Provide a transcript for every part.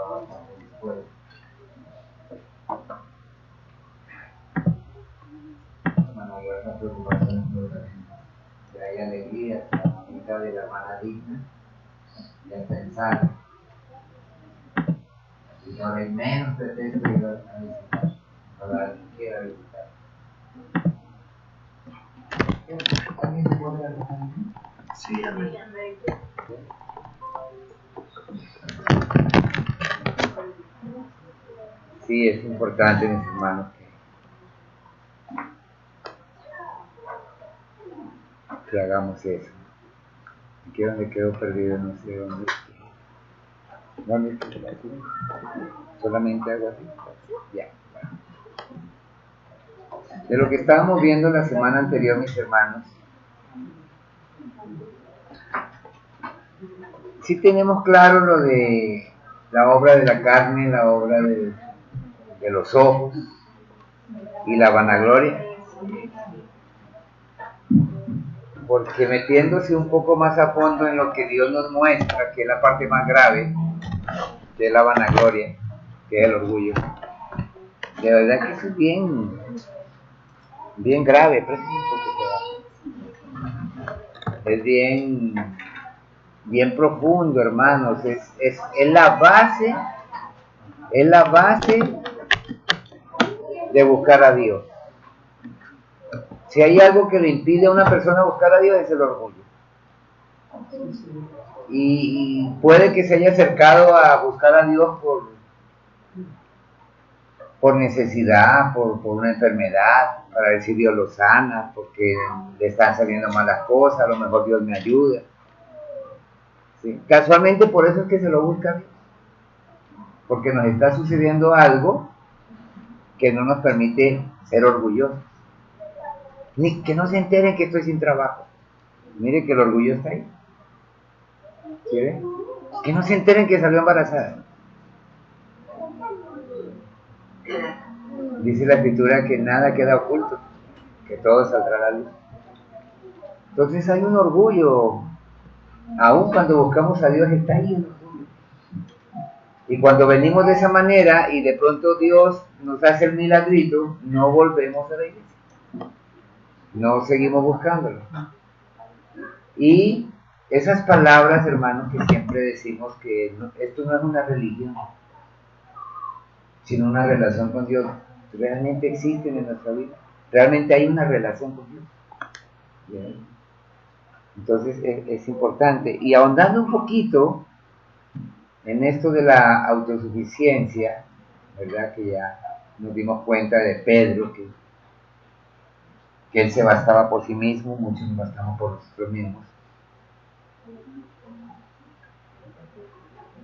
bastante dispuesto. Bueno, yo esa preocupación que hay alegría, la mamita de la hermana digna, de pensar, si no hay menos pretexto ir a visitar, para alguien que quiera visitar. ¿Alguien se puede dar cuenta? Sí, amén. Sí, es importante, mis hermanos, que hagamos eso. Aquí donde quedo perdido, no sé dónde. ¿Dónde estoy? Solamente hago así. Ya. De lo que estábamos viendo la semana anterior, mis hermanos, sí tenemos claro lo de la obra de la carne, la obra de los ojos y la vanagloria. Porque metiéndose un poco más a fondo en lo que Dios nos muestra, que es la parte más grave de la vanagloria, que es el orgullo, de verdad que eso es bien grave, es bien profundo, hermanos, es la base de buscar a Dios. Si hay algo que le impide a una persona buscar a Dios, es el orgullo. Y puede que se haya acercado a buscar a Dios por necesidad, por una enfermedad, para ver si Dios lo sana, porque le están saliendo malas cosas, a lo mejor Dios me ayuda. ¿Sí? Casualmente por eso es que se lo busca Dios, porque nos está sucediendo algo que no nos permite ser orgullosos. Ni que no se enteren que estoy sin trabajo. Mire que el orgullo está ahí. ¿Sí ve? Que no se enteren que salió embarazada. Dice la escritura que nada queda oculto, que todo saldrá a la luz. Entonces hay un orgullo, aun cuando buscamos a Dios está ahí el orgullo. Y cuando venimos de esa manera y de pronto Dios nos hace el milagrito, no volvemos a la iglesia. No seguimos buscándolo. Y esas palabras, hermanos, que siempre decimos que esto no es una religión, sino una relación con Dios, realmente existen en nuestra vida. Realmente hay una relación con Dios. ¿Bien? Entonces es importante. Y ahondando un poquito en esto de la autosuficiencia, ¿verdad? Que ya nos dimos cuenta de Pedro, que él se bastaba por sí mismo, muchos nos bastamos por nosotros mismos.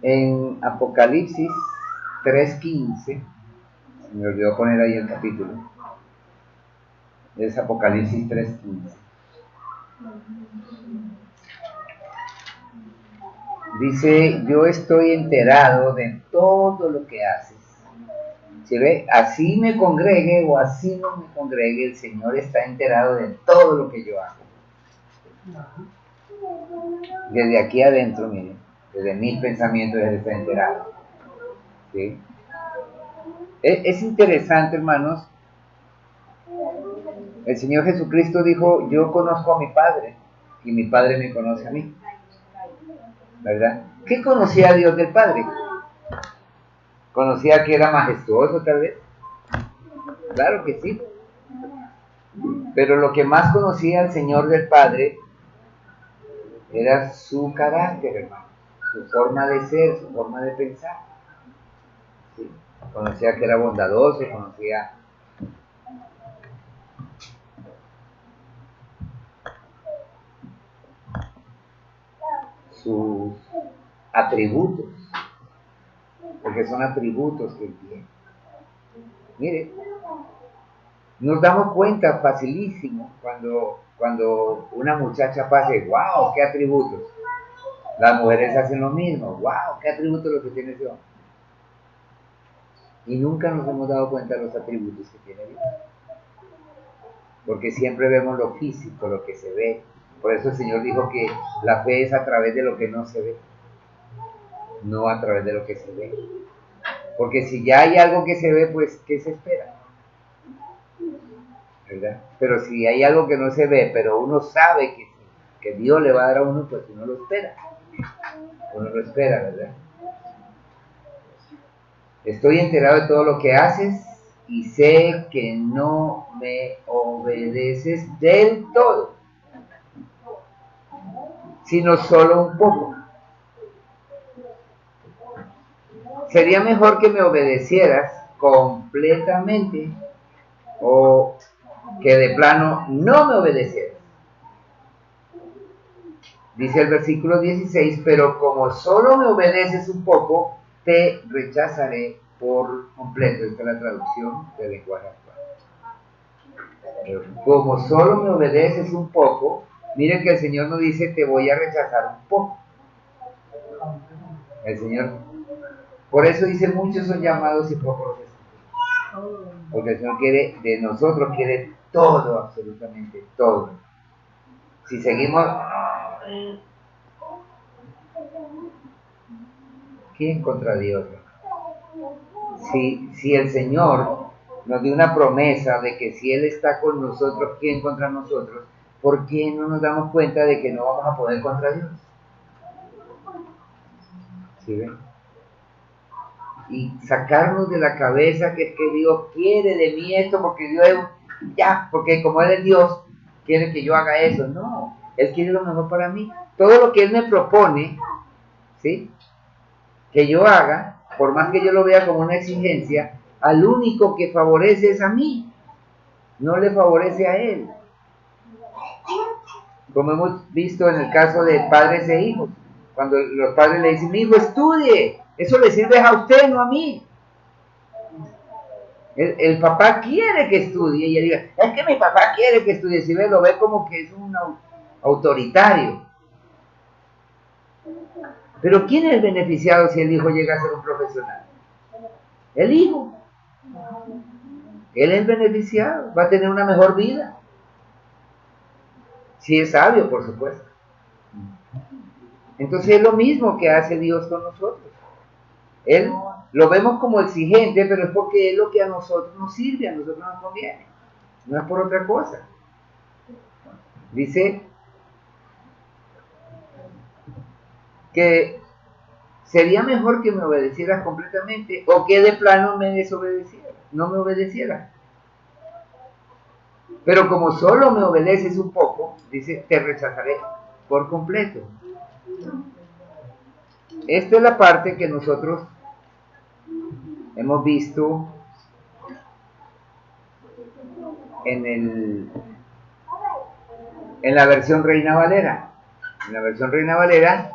En Apocalipsis 3:15, me olvidó poner ahí el capítulo, es Apocalipsis 3:15. Dice, yo estoy enterado de todo lo que haces. ¿Se ve? Así me congregue o así no me congregue, el Señor está enterado de todo lo que yo hago. Desde aquí adentro, miren, desde mis pensamientos Él está enterado. ¿Sí? Es interesante, hermanos. El Señor Jesucristo dijo, yo conozco a mi Padre y mi Padre me conoce a mí. ¿Verdad? ¿Qué conocía a Dios del Padre? ¿Conocía que era majestuoso tal vez? Claro que sí. Pero lo que más conocía al Señor del Padre era su carácter, hermano, su forma de ser, su forma de pensar. ¿Sí? Conocía que era bondadoso, conocía sus atributos, porque son atributos que él tiene. Mire, nos damos cuenta facilísimo cuando una muchacha pasa, wow, qué atributos. Las mujeres hacen lo mismo, wow, qué atributos lo que tiene ese hombre. Y nunca nos hemos dado cuenta de los atributos que tiene Dios. Porque siempre vemos lo físico, lo que se ve. Por eso el Señor dijo que la fe es a través de lo que no se ve, no a través de lo que se ve. Porque si ya hay algo que se ve, pues, ¿qué se espera? ¿Verdad? Pero si hay algo que no se ve, pero uno sabe que Dios le va a dar a uno, pues uno lo espera. Uno lo espera, ¿verdad? Estoy enterado de todo lo que haces y sé que no me obedeces del todo, sino solo un poco. Sería mejor que me obedecieras completamente o que de plano no me obedecieras. Dice el versículo 16, pero como solo me obedeces un poco, te rechazaré por completo. Esta es la traducción del lenguaje actual. Pero como solo me obedeces un poco, miren que el Señor no dice te voy a rechazar un poco. El Señor, por eso dice muchos son llamados y pocos escogidos. Porque el Señor quiere, de nosotros quiere todo, absolutamente todo. Si seguimos, ¿quién contra Dios? Si el Señor nos dio una promesa de que si Él está con nosotros, ¿quién contra nosotros? ¿Por qué no nos damos cuenta de que no vamos a poder contra Dios? ¿Sí ven? Y sacarnos de la cabeza que es que Dios quiere de mí esto porque Dios es, ya, porque como Él es Dios, quiere que yo haga eso. No, Él quiere lo mejor para mí. Todo lo que Él me propone, ¿sí?, que yo haga, por más que yo lo vea como una exigencia, al único que favorece es a mí, no le favorece a Él. Como hemos visto en el caso de padres e hijos, cuando los padres le dicen, mi hijo, estudie, eso le sirve a usted, no a mí. El papá quiere que estudie y él diga, es que mi papá quiere que estudie, si ve, lo ve como que es un autoritario. Pero ¿quién es el beneficiado si el hijo llega a ser un profesional? El hijo. Él es el beneficiado, va a tener una mejor vida. Si es sabio, por supuesto. Entonces es lo mismo que hace Dios con nosotros. Él lo vemos como exigente, pero es porque es lo que a nosotros nos sirve, a nosotros nos conviene. No es por otra cosa. Dice que sería mejor que me obedecieras completamente o que de plano me desobedecieras, no me obedecieras. Pero como solo me obedeces un poco, dice, te rechazaré por completo. Esta es la parte que nosotros hemos visto en la versión Reina Valera. En la versión Reina Valera,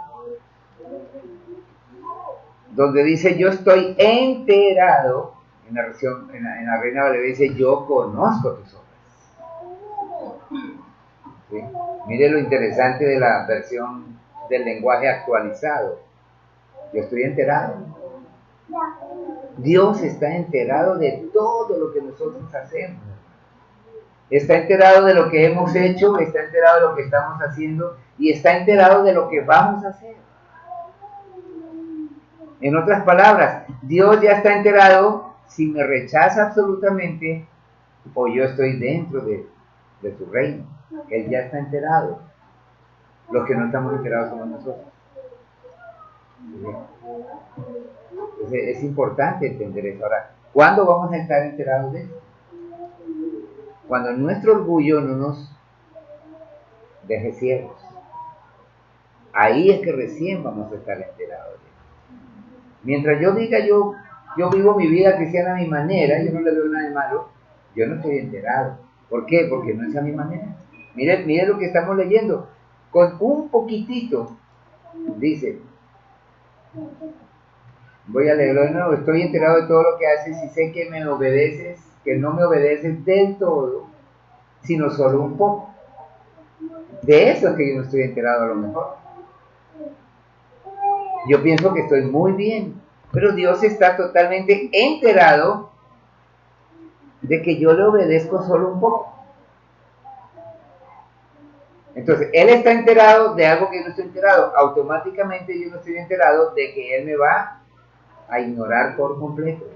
donde dice yo estoy enterado, en la Reina Valera dice yo conozco tus obras. ¿Sí? Mire lo interesante de la versión del lenguaje actualizado. Yo estoy enterado. Dios está enterado de todo lo que nosotros hacemos. Está enterado de lo que hemos hecho, está enterado de lo que estamos haciendo y está enterado de lo que vamos a hacer. En otras palabras, Dios ya está enterado si me rechaza absolutamente o yo estoy dentro de su reino. Él ya está enterado. Los que no estamos enterados somos nosotros. Entonces, es importante entender eso. Ahora, ¿cuándo vamos a estar enterados de eso? Cuando nuestro orgullo no nos deje ciegos. Ahí es que recién vamos a estar enterados de eso. Mientras yo diga yo vivo mi vida cristiana a mi manera, yo no le veo nada de malo, yo no estoy enterado. ¿Por qué? Porque no es a mi manera. Mire lo que estamos leyendo. Con un poquitito, dice, voy a leerlo de nuevo, estoy enterado de todo lo que haces y sé que me obedeces, que no me obedeces del todo, sino solo un poco. De eso es que yo no estoy enterado a lo mejor. Yo pienso que estoy muy bien, pero Dios está totalmente enterado de que yo le obedezco solo un poco. Entonces, Él está enterado de algo que yo no estoy enterado. Automáticamente yo no estoy enterado de que Él me va a ignorar por completo.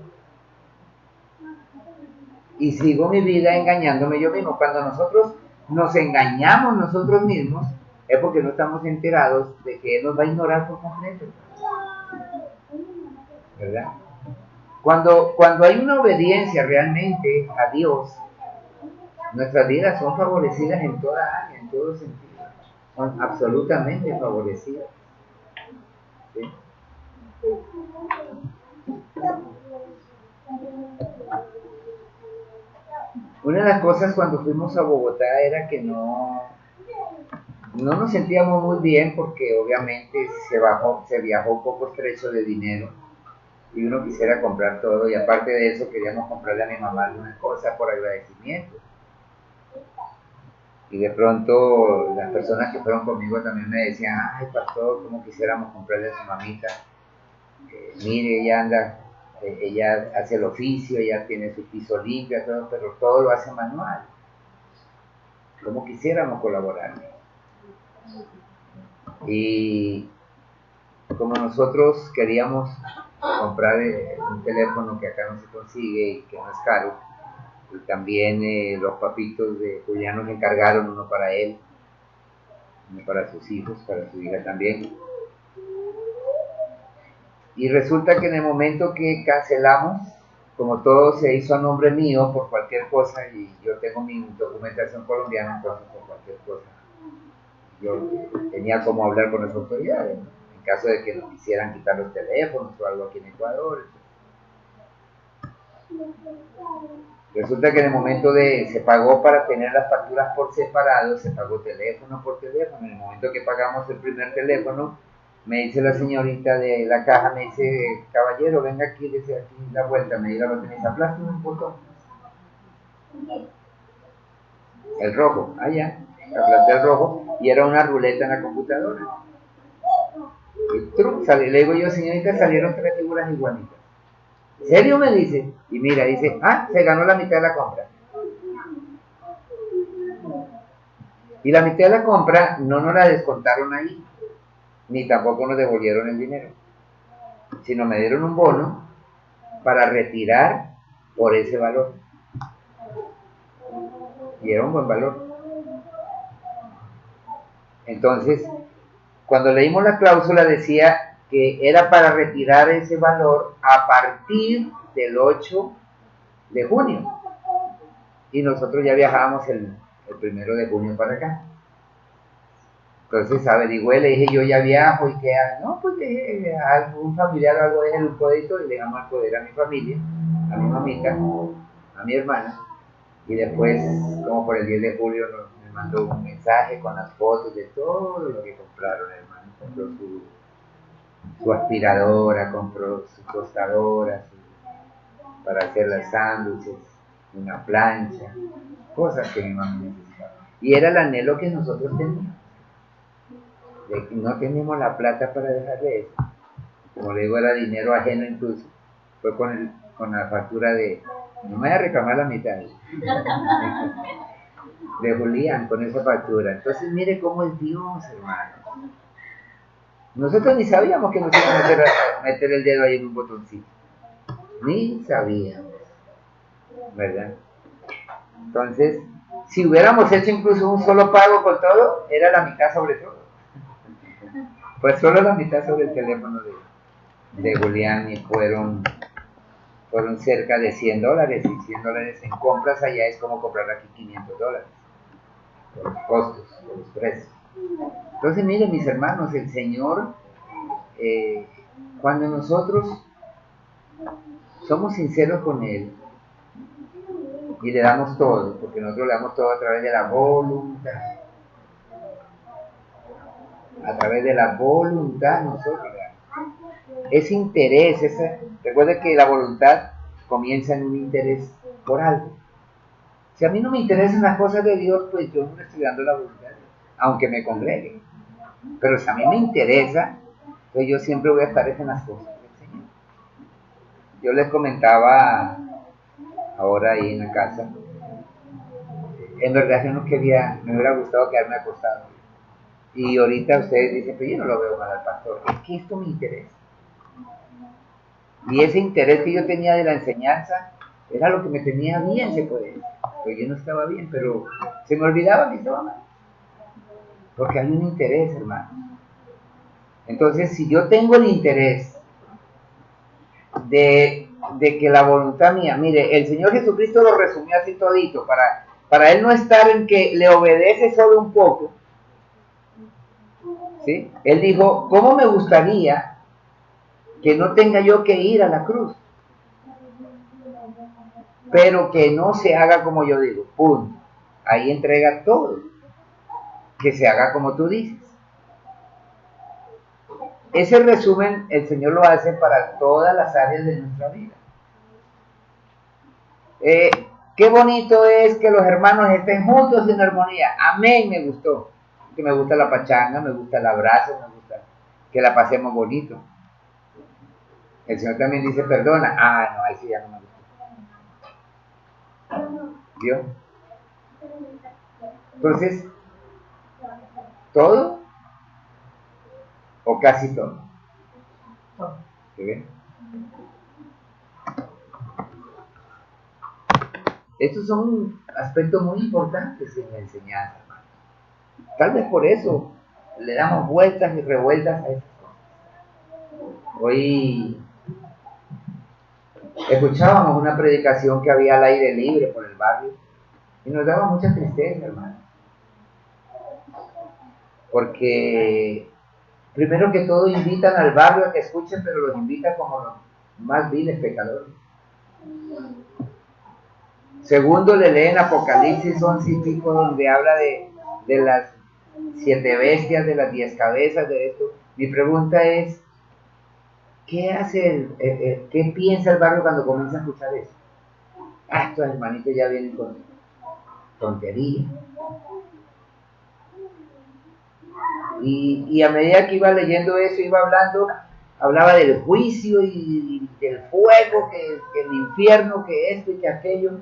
Y sigo mi vida engañándome yo mismo. Cuando nosotros nos engañamos nosotros mismos, es porque no estamos enterados de que Él nos va a ignorar por completo. ¿Verdad? Cuando hay una obediencia realmente a Dios, nuestras vidas son favorecidas en toda área, en todo sentido. Son absolutamente favorecidas. ¿Sí? Una de las cosas cuando fuimos a Bogotá era que no nos sentíamos muy bien porque obviamente se viajó un poco estrecho de dinero y uno quisiera comprar todo y aparte de eso queríamos comprarle a mi mamá algunas cosas por agradecimiento. Y de pronto las personas que fueron conmigo también me decían, ay pastor, cómo quisiéramos comprarle a su mamita. Mire, ella anda, ella hace el oficio, ella tiene su piso limpio, todo, pero todo lo hace manual. ¿Cómo quisiéramos colaborar? Y como nosotros queríamos comprar un teléfono que acá no se consigue y que no es caro, y también los papitos de Julián nos encargaron uno para él, uno para sus hijos, para su hija también. Y resulta que en el momento que cancelamos, como todo se hizo a nombre mío por cualquier cosa, y yo tengo mi documentación colombiana, entonces por cualquier cosa, yo tenía como hablar con las autoridades, ¿no? En caso de que nos quisieran quitar los teléfonos o algo aquí en Ecuador. Resulta que en el momento se pagó para tener las facturas por separado, se pagó teléfono por teléfono. En el momento que pagamos el primer teléfono, me dice la señorita de la caja, me dice, caballero, venga aquí, desde aquí la vuelta, me diga, lo tenéis, aplaste un botón. El rojo, allá, aplasté el rojo, y era una ruleta en la computadora. Y truc, le digo yo, señorita, salieron 3 figuras igualitas. ¿En serio? Me dice. Y mira, dice, se ganó la mitad de la compra. Y la mitad de la compra no nos la descontaron ahí, ni tampoco nos devolvieron el dinero, sino me dieron un bono para retirar por ese valor. Y era un buen valor. Entonces, cuando leímos la cláusula decía que era para retirar ese valor a partir del 8 de junio. Y nosotros ya viajábamos el 1 de junio para acá. Entonces averigüé, le dije, yo ya viajo y qué hago. No, pues dejé a algún familiar o algo, dejé un codito y le dejamos al poder a mi familia, a mi mamita, a mi hermana. Y después, como por el 10 de julio, me mandó un mensaje con las fotos de todo lo que compraron, hermano. Compró su aspiradora, compró su tostadora, para hacer las sándwiches, una plancha, cosas que mi mamá necesitaba. Y era el anhelo que nosotros teníamos. De que no tenemos la plata para dejarle eso. Como le digo, era dinero ajeno incluso. Fue con la factura de, no me voy a reclamar la mitad, de Julián, con esa factura. Entonces mire cómo es Dios, hermano. Nosotros ni sabíamos que nos iban a meter el dedo ahí en un botoncito. Ni sabíamos. ¿Verdad? Entonces, si hubiéramos hecho incluso un solo pago con todo, era la mitad sobre todo. Pues solo la mitad sobre el teléfono de Julián y fueron cerca de $100 y $100 en compras allá es como comprar aquí $500 por los costos, por los precios. Entonces miren mis hermanos, el Señor cuando nosotros somos sinceros con Él y le damos todo, porque nosotros le damos todo a través de la voluntad, nosotros le damos. Ese interés, recuerda que la voluntad comienza en un interés por algo. Si a mí no me interesan las cosas de Dios, pues yo no le estoy dando la voluntad de Dios, aunque me congregue. Pero si a mí me interesa, pues yo siempre voy a estar en las cosas del Señor. Yo les comentaba ahora ahí en la casa, en verdad yo no quería, me hubiera gustado quedarme acostado. Y ahorita ustedes dicen, pero yo no lo veo mal al pastor, es que esto me interesa. Y ese interés que yo tenía de la enseñanza era lo que me tenía bien, se puede decir. Pues yo no estaba bien, pero se me olvidaba que estaba mal. Porque hay un interés, hermano. Entonces, si yo tengo el interés de que la voluntad mía, mire, el Señor Jesucristo lo resumió así todito, para Él no estar en que le obedece solo un poco, ¿sí? Él dijo, ¿cómo me gustaría que no tenga yo que ir a la cruz? Pero que no se haga como yo digo, punto. Ahí entrega todo, que se haga como tú dices. Ese resumen el Señor lo hace para todas las áreas de nuestra vida. Qué bonito es que los hermanos estén juntos en armonía. Amén, me gustó. Que me gusta la pachanga, me gusta el abrazo, me gusta que la pasemos bonito. El Señor también dice perdona. Ah, no, ahí sí ya no me gusta. ¿Vio? Entonces, todo o casi todo. ¿Sí ven? Estos son aspectos muy importantes en la enseñanza, hermano. Tal vez por eso le damos vueltas y revueltas a estas cosas. Hoy escuchábamos una predicación que había al aire libre por el barrio y nos daba mucha tristeza, hermano. Porque primero que todo invitan al barrio a que escuchen, pero los invitan como los más viles pecadores. Segundo, le leen Apocalipsis 11 y pico, donde habla de las 7 bestias, de las 10 cabezas, de esto. Mi pregunta es, ¿qué hace qué piensa el barrio cuando comienza a escuchar eso? Ah, estos hermanitos ya vienen con tonterías. Y a medida que iba leyendo eso, iba hablando, hablaba del juicio y del fuego, que el infierno, que esto y que aquello.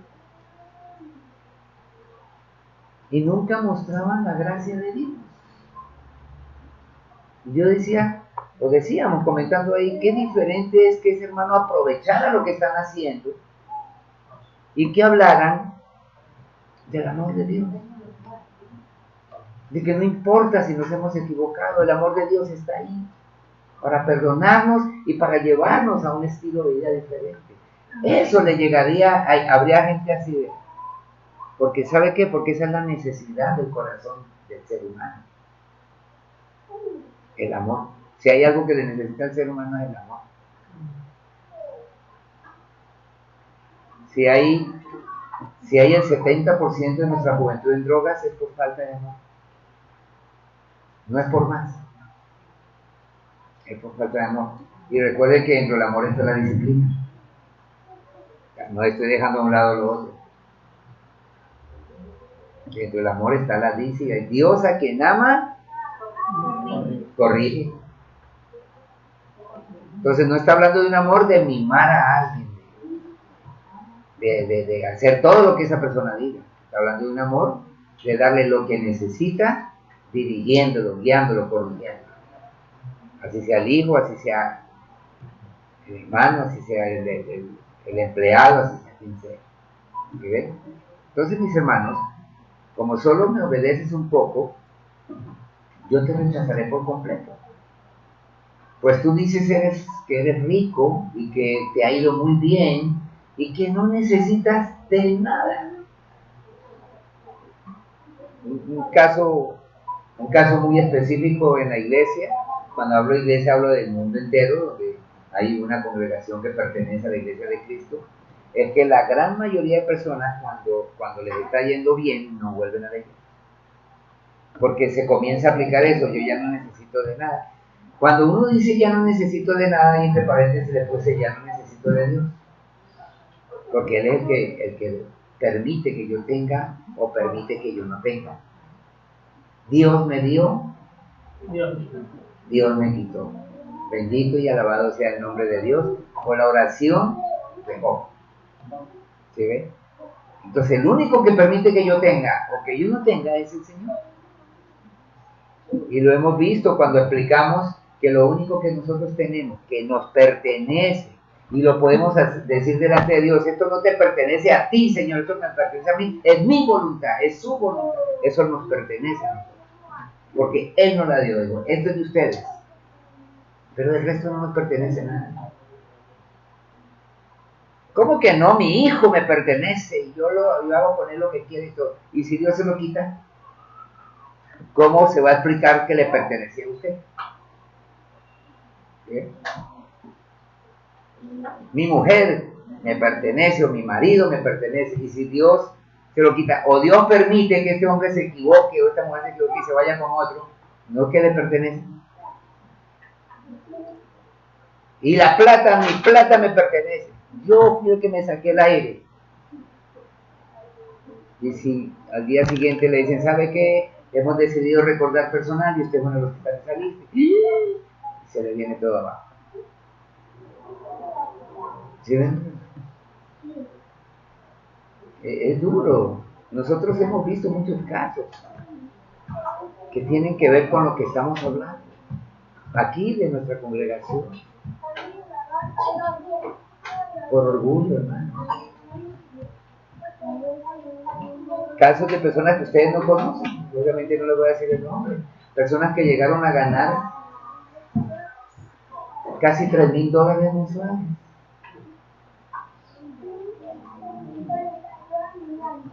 Y nunca mostraban la gracia de Dios. Y yo decía, lo decíamos comentando ahí, qué diferente es que ese hermano aprovechara lo que están haciendo y que hablaran del amor de Dios. De que no importa si nos hemos equivocado, el amor de Dios está ahí para perdonarnos y para llevarnos a un estilo de vida diferente. Eso le llegaría, habría gente así, porque ¿sabe qué? Porque esa es la necesidad del corazón del ser humano, el amor. Si hay algo que le necesita al ser humano es el amor. Si hay el 70% de nuestra juventud en drogas es por falta de amor. No es por más, es por falta de amor. Y recuerde que dentro del amor está la disciplina. No estoy dejando a un lado lo otro. Dentro del amor está la disciplina. Dios a quien ama, corrige. Entonces no está hablando de un amor de mimar a alguien, de hacer todo lo que esa persona diga. Está hablando de un amor de darle lo que necesita, dirigiéndolo, guiándolo, corrigiendo. Así sea el hijo, así sea el hermano, así sea el empleado, así sea quien sea. ¿Sí ven? Entonces, mis hermanos, como solo me obedeces un poco, yo te rechazaré por completo. Pues tú dices que eres rico y que te ha ido muy bien y que no necesitas de nada. Un caso muy específico en la iglesia, cuando hablo de iglesia hablo del mundo entero, donde hay una congregación que pertenece a la iglesia de Cristo, es que la gran mayoría de personas cuando les está yendo bien no vuelven a la iglesia. Porque se comienza a aplicar eso, yo ya no necesito de nada. Cuando uno dice ya no necesito de nada, y entre paréntesis le puse ya no necesito de Dios. Porque Él es el que permite que yo tenga o permite que yo no tenga. Dios me dio, Dios me quitó. Bendito y alabado sea el nombre de Dios por la oración de Job. ¿Sí ve? Entonces el único que permite que yo tenga o que yo no tenga es el Señor. Y lo hemos visto cuando explicamos que lo único que nosotros tenemos, que nos pertenece Y lo podemos decir delante de Dios: esto no te pertenece a ti, Señor, esto me pertenece a mí, es mi voluntad, es su voluntad, eso nos pertenece a nosotros, porque Él nos la dio, esto es de ustedes, pero el resto no nos pertenece nada. ¿Cómo que no? Mi hijo me pertenece y yo hago con él lo que quiero y todo. ¿Y si Dios se lo quita? ¿Cómo se va a explicar que le pertenecía a usted? ¿Sí? Mi mujer me pertenece o mi marido me pertenece, y si Dios se lo quita, o Dios permite que este hombre se equivoque o esta mujer se equivoque y se vaya con otro, ¿no es que le pertenece? Y la plata, mi plata me pertenece, yo fui el que me saqué el aire. Y si al día siguiente le dicen: ¿sabe qué? Hemos decidido recordar personal y usted es uno de los que está en esa lista, y se le viene todo abajo. ¿Sí ven? Es duro. Nosotros hemos visto muchos casos que tienen que ver con lo que estamos hablando aquí de nuestra congregación, por orgullo, hermano. Casos de personas que ustedes no conocen, obviamente no les voy a decir el nombre, personas que llegaron a ganar casi $3,000 mensuales,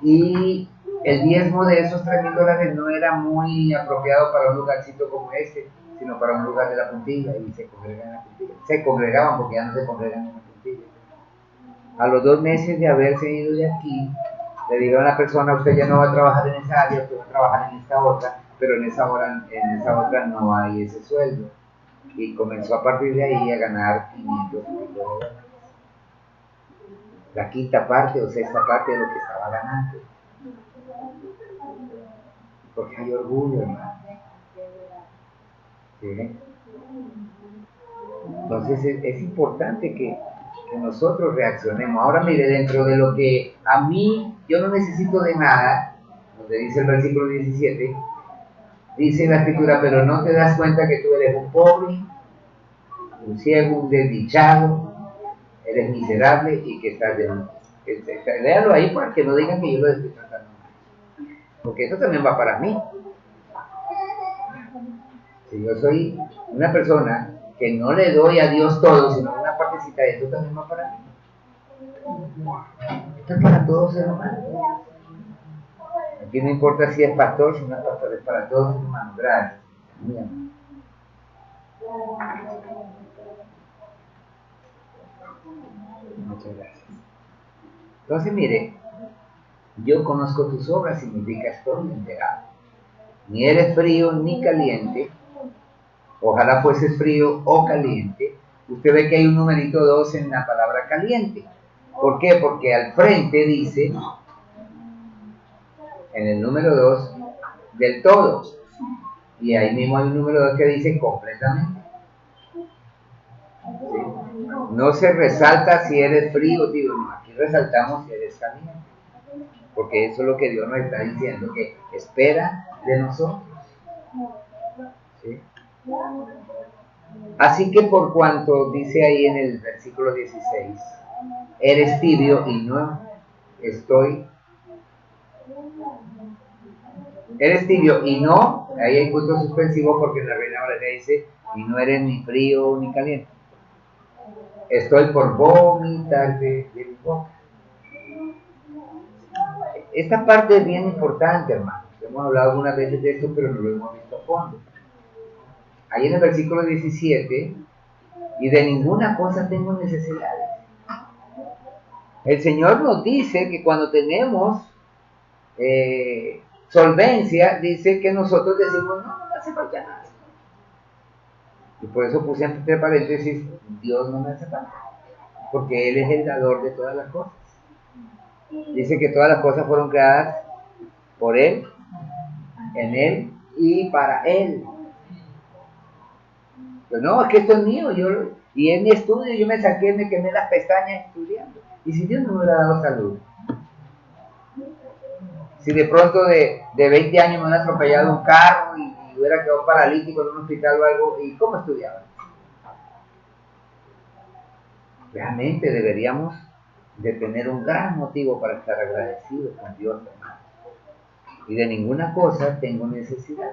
y el diezmo de esos $3,000 no era muy apropiado para un lugarcito como este, sino para un lugar de la Puntilla, y se congregan en la Puntilla. Se congregaban porque ya no se congregan en la Puntilla. A los 2 meses de haberse ido de aquí, le dijeron a la persona: usted ya no va a trabajar en esa área, usted va a trabajar en esta otra, pero en esa otra no hay ese sueldo. Y comenzó a partir de ahí a ganar $500,000. La quinta parte o sexta parte de lo que estaba ganando. Porque hay orgullo, hermano. ¿Sí? Entonces es importante que nosotros reaccionemos. Ahora mire, dentro de lo que a mí, yo no necesito de nada, donde dice el versículo 17, dice la escritura: pero no te das cuenta que tú eres un pobre, un ciego, un desdichado, eres miserable y que estás de mí. Léalo ahí para que no digan que yo lo estoy tratando mal, porque eso también va para mí. Si yo soy una persona que no le doy a Dios todo, sino una partecita de esto, también va para mí. Esto es para todos ser humanos. Aquí no importa si es pastor, si no es pastor, es para todos ser humanos. Gracias. Bien. Muchas gracias. Entonces, mire, yo conozco tus obras, significa estoy enterado. Ni eres frío ni caliente. Ojalá fueses frío o caliente. Usted ve que hay un numerito 2 en la palabra caliente. ¿Por qué? Porque al frente dice, en el número 2, del todo. Y ahí mismo hay un número 2 que dice completamente. ¿Sí? No se resalta si eres frío, digo, no, aquí resaltamos si eres caliente. Porque eso es lo que Dios nos está diciendo, que espera de nosotros. ¿Sí? Así que por cuanto dice ahí en el versículo 16, eres tibio y no estoy, eres tibio y no, ahí hay punto suspensivo porque en la Reina Valera dice, y no eres ni frío ni caliente. Estoy por vomitarte de mi boca. Esta parte es bien importante, hermanos. Hemos hablado algunas veces de esto, pero no lo hemos visto a fondo. Ahí en el versículo 17, y de ninguna cosa tengo necesidades. El Señor nos dice que cuando tenemos solvencia, dice que nosotros decimos: no me hace falta nada. Y por eso puse entre paréntesis: Dios no me hace falta, porque Él es el dador de todas las cosas. Dice que todas las cosas fueron creadas por Él, en Él y para Él. Pero no, es que esto es mío, y en mi estudio yo me quemé las pestañas estudiando. ¿Y si Dios no me hubiera dado salud? Si de pronto de 20 años me hubiera atropellado un carro y hubiera quedado paralítico en un hospital o algo, ¿y cómo estudiaba? Realmente deberíamos de tener un gran motivo para estar agradecidos con Dios, hermano. Y de ninguna cosa tengo necesidad.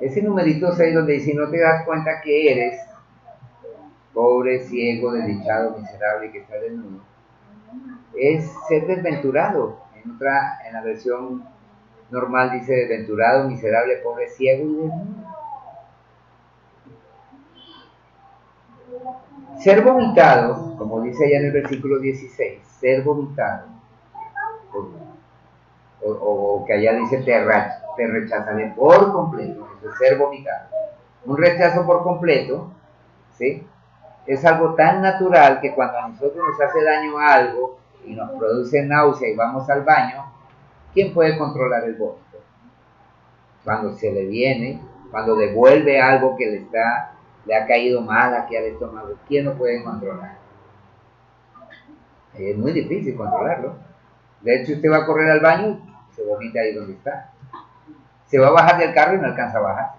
Ese numerito 6 donde dice, no te das cuenta que eres pobre, ciego, desdichado, miserable y que está desnudo, es ser desventurado. En la versión normal dice desventurado, miserable, pobre, ciego y desnudo. Ser vomitado, como dice allá en el versículo 16, ser vomitado, o que allá dice te rechazaré por completo, eso es ser vomitado. Un rechazo por completo, ¿sí? Es algo tan natural que cuando a nosotros nos hace daño algo y nos produce náusea y vamos al baño, ¿quién puede controlar el vómito? Cuando se le viene, cuando devuelve algo que le ha caído mal aquí al estómago, ¿quién lo puede controlar? Es muy difícil controlarlo. De hecho, usted va a correr al baño, se vomita ahí donde está. Se va a bajar del carro y no alcanza a bajar.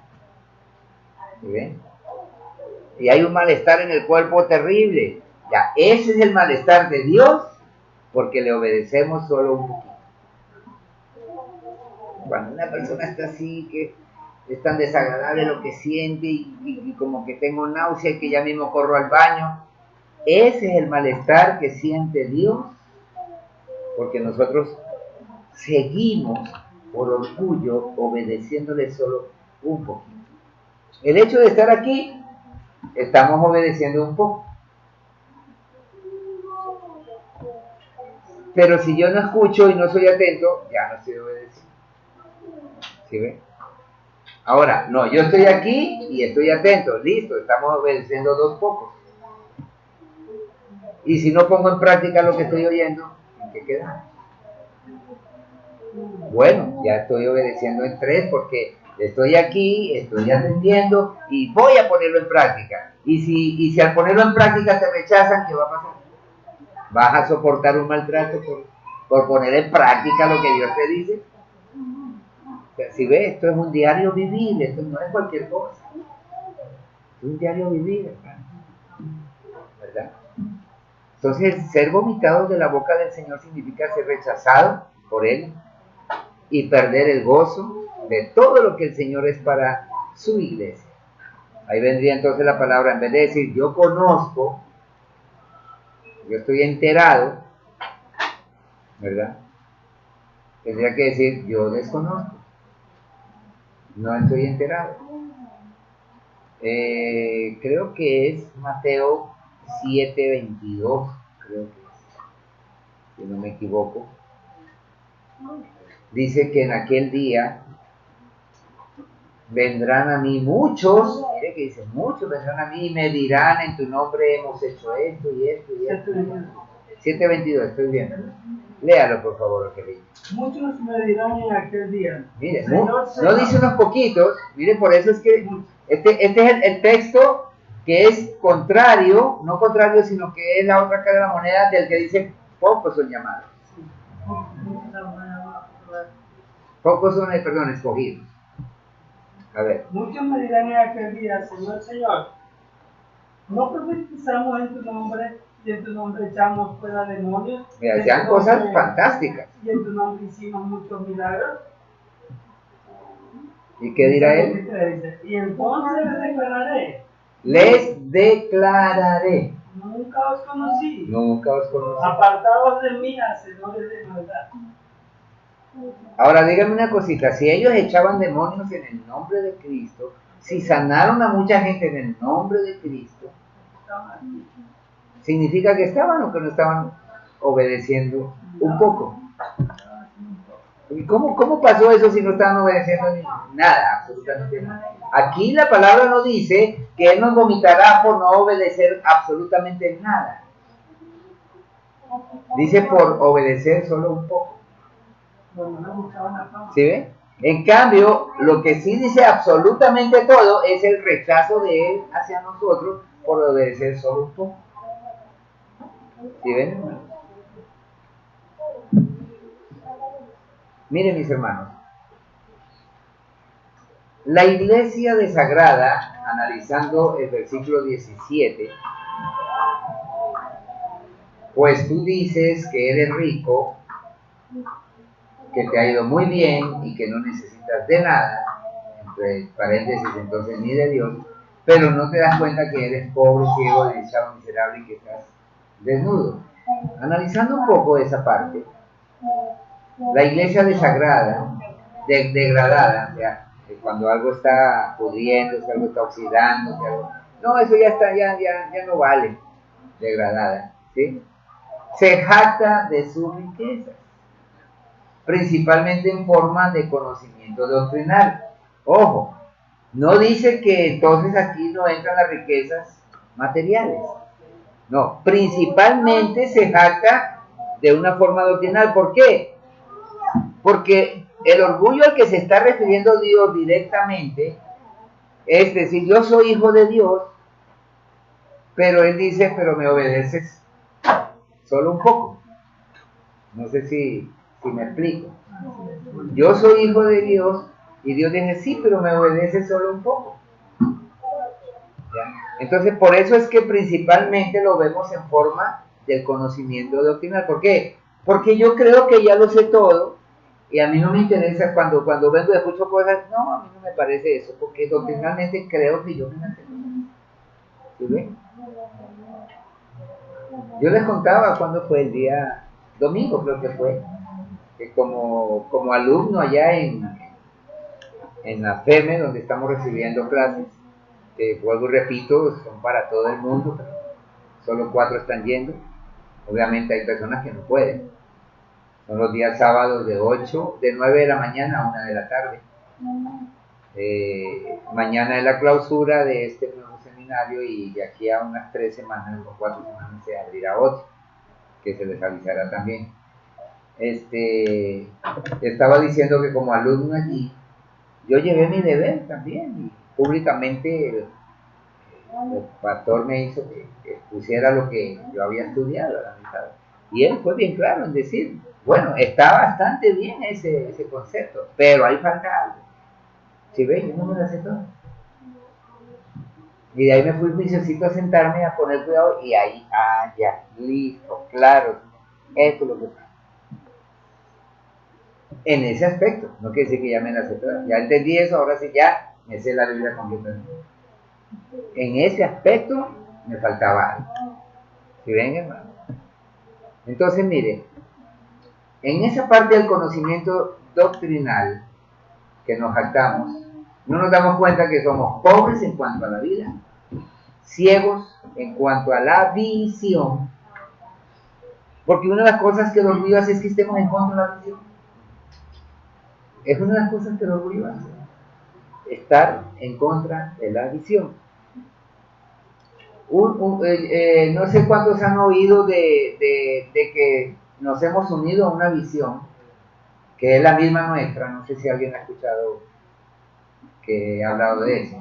¿Sí ven? Y hay un malestar en el cuerpo terrible. Ya, ese es el malestar de Dios porque le obedecemos solo un poquito. Cuando una persona está así, que es tan desagradable lo que siente y como que tengo náusea y que ya mismo corro al baño, ese es el malestar que siente Dios porque nosotros seguimos por orgullo obedeciéndole solo un poquito. El hecho de estar aquí, estamos obedeciendo un poco. Pero si yo no escucho y no soy atento, ya no estoy obedeciendo. ¿Sí ven? Ahora, no, yo estoy aquí y estoy atento, listo, estamos obedeciendo dos pocos. Y si no pongo en práctica lo que estoy oyendo, ¿en qué queda? Bueno, ya estoy obedeciendo en tres porque estoy aquí, estoy atendiendo y voy a ponerlo en práctica. Y si al ponerlo en práctica te rechazan, ¿qué va a pasar? ¿Vas a soportar un maltrato por poner en práctica lo que Dios te dice? O sea, si ves, esto es un diario vivir, esto no es cualquier cosa. Es un diario vivir, hermano. ¿Verdad? Entonces, ser vomitado de la boca del Señor significa ser rechazado por Él y perder el gozo de todo lo que el Señor es para su iglesia. Ahí vendría entonces la palabra, en vez de decir yo conozco, yo estoy enterado, ¿verdad? Tendría que decir yo desconozco, no estoy enterado. Creo que es Mateo 7:22, creo que es, si no me equivoco. Dice que en aquel día vendrán a mí muchos, mire que dice, muchos vendrán a mí y me dirán en tu nombre hemos hecho esto y esto y esto. 7:22, estoy viendo. Léalo por favor, lo que leí. Muchos me dirán en aquel día. Mire, no dice unos poquitos, mire, por eso es que este es el texto que es contrario, no contrario, sino que es la otra cara de la moneda del que dice pocos son llamados. Pocos son, perdón, escogidos. A ver. Muchos me dirán en aquel día, Señor, Señor, ¿no profetizamos en tu nombre y en tu nombre echamos fuera demonios? Mira, hacían cosas fantásticas. Y en tu nombre hicimos muchos milagros. ¿Y qué dirá él? Y entonces les declararé. Les declararé. Nunca os conocí. Nunca os conocí. Apartados de mí, hacedores de maldad. Ahora díganme una cosita, si ellos echaban demonios en el nombre de Cristo, si sanaron a mucha gente en el nombre de Cristo, ¿significa que estaban o que no estaban obedeciendo un poco? ¿Y cómo pasó eso si no estaban obedeciendo nada, absolutamente nada? Aquí la palabra no dice que Él nos vomitará por no obedecer absolutamente nada. Dice por obedecer solo un poco. ¿Sí ve? En cambio, lo que sí dice absolutamente todo es el rechazo de Él hacia nosotros por obedecer solo un poco. ¿Sí ven? Miren mis hermanos, la iglesia desagrada analizando el versículo 17, pues tú dices que eres rico, que te ha ido muy bien y que no necesitas de nada, entre paréntesis entonces ni de Dios, pero no te das cuenta que eres pobre, ciego, desdichado, miserable y que estás desnudo. Analizando un poco esa parte, la iglesia degradada, o sea, cuando algo está pudriéndose, algo está oxidándose, no, eso ya está, ya no vale, degradada, ¿sí? Se jacta de sus riquezas, principalmente en forma de conocimiento doctrinal. Ojo, no dice que entonces aquí no entran las riquezas materiales. No, principalmente se jacta de una forma doctrinal. ¿Por qué? Porque el orgullo al que se está refiriendo Dios directamente es decir, yo soy hijo de Dios, pero Él dice, pero me obedeces solo un poco. No sé si me explico. Yo soy hijo de Dios y Dios dice, sí, pero me obedeces solo un poco. ¿Ya? Entonces, por eso es que principalmente lo vemos en forma del conocimiento doctrinal. ¿Por qué? Porque yo creo que ya lo sé todo y a mí no me interesa cuando vengo y escucho cosas, no, a mí no me parece eso, porque doctrinalmente creo que yo me las sé. ¿Sí ven? Yo les contaba cuando fue el día domingo, creo que fue, que como alumno allá en la FEME, donde estamos recibiendo clases, que vuelvo y repito, son para todo el mundo, pero solo 4 están yendo. Obviamente hay personas que no pueden. Son los días sábados de 9 de la mañana a 1 de la tarde. Mañana es la clausura de este nuevo seminario y de aquí a unas 3 semanas o 4 semanas se abrirá otro, que se les avisará también. Estaba diciendo que como alumno allí, yo llevé mi deber también y públicamente el pastor me hizo que pusiera lo que yo había estudiado a la mitad. Y él fue bien claro en decir, bueno, está bastante bien ese concepto, pero ahí falta algo. ¿Sí ven? Yo no me lo sé todo. Y de ahí me fui juiciosito a sentarme a poner cuidado y ahí, ya, listo, claro, esto es lo que pasa. En ese aspecto, no quiere decir que ya me la sé toda, ya entendí eso, ahora sí ya me sé la Biblia completamente. En ese aspecto me faltaba algo. ¿Sí ven, hermano? Entonces, mire, en esa parte del conocimiento doctrinal que nos jactamos, no nos damos cuenta que somos pobres en cuanto a la vida, ciegos en cuanto a la visión, porque una de las cosas que el orgullo hace es que estemos en contra de la visión. Es una de las cosas que el orgullo hace, estar en contra de la visión. No sé cuántos han oído de que nos hemos unido a una visión que es la misma nuestra. No sé si alguien ha escuchado que he hablado de eso.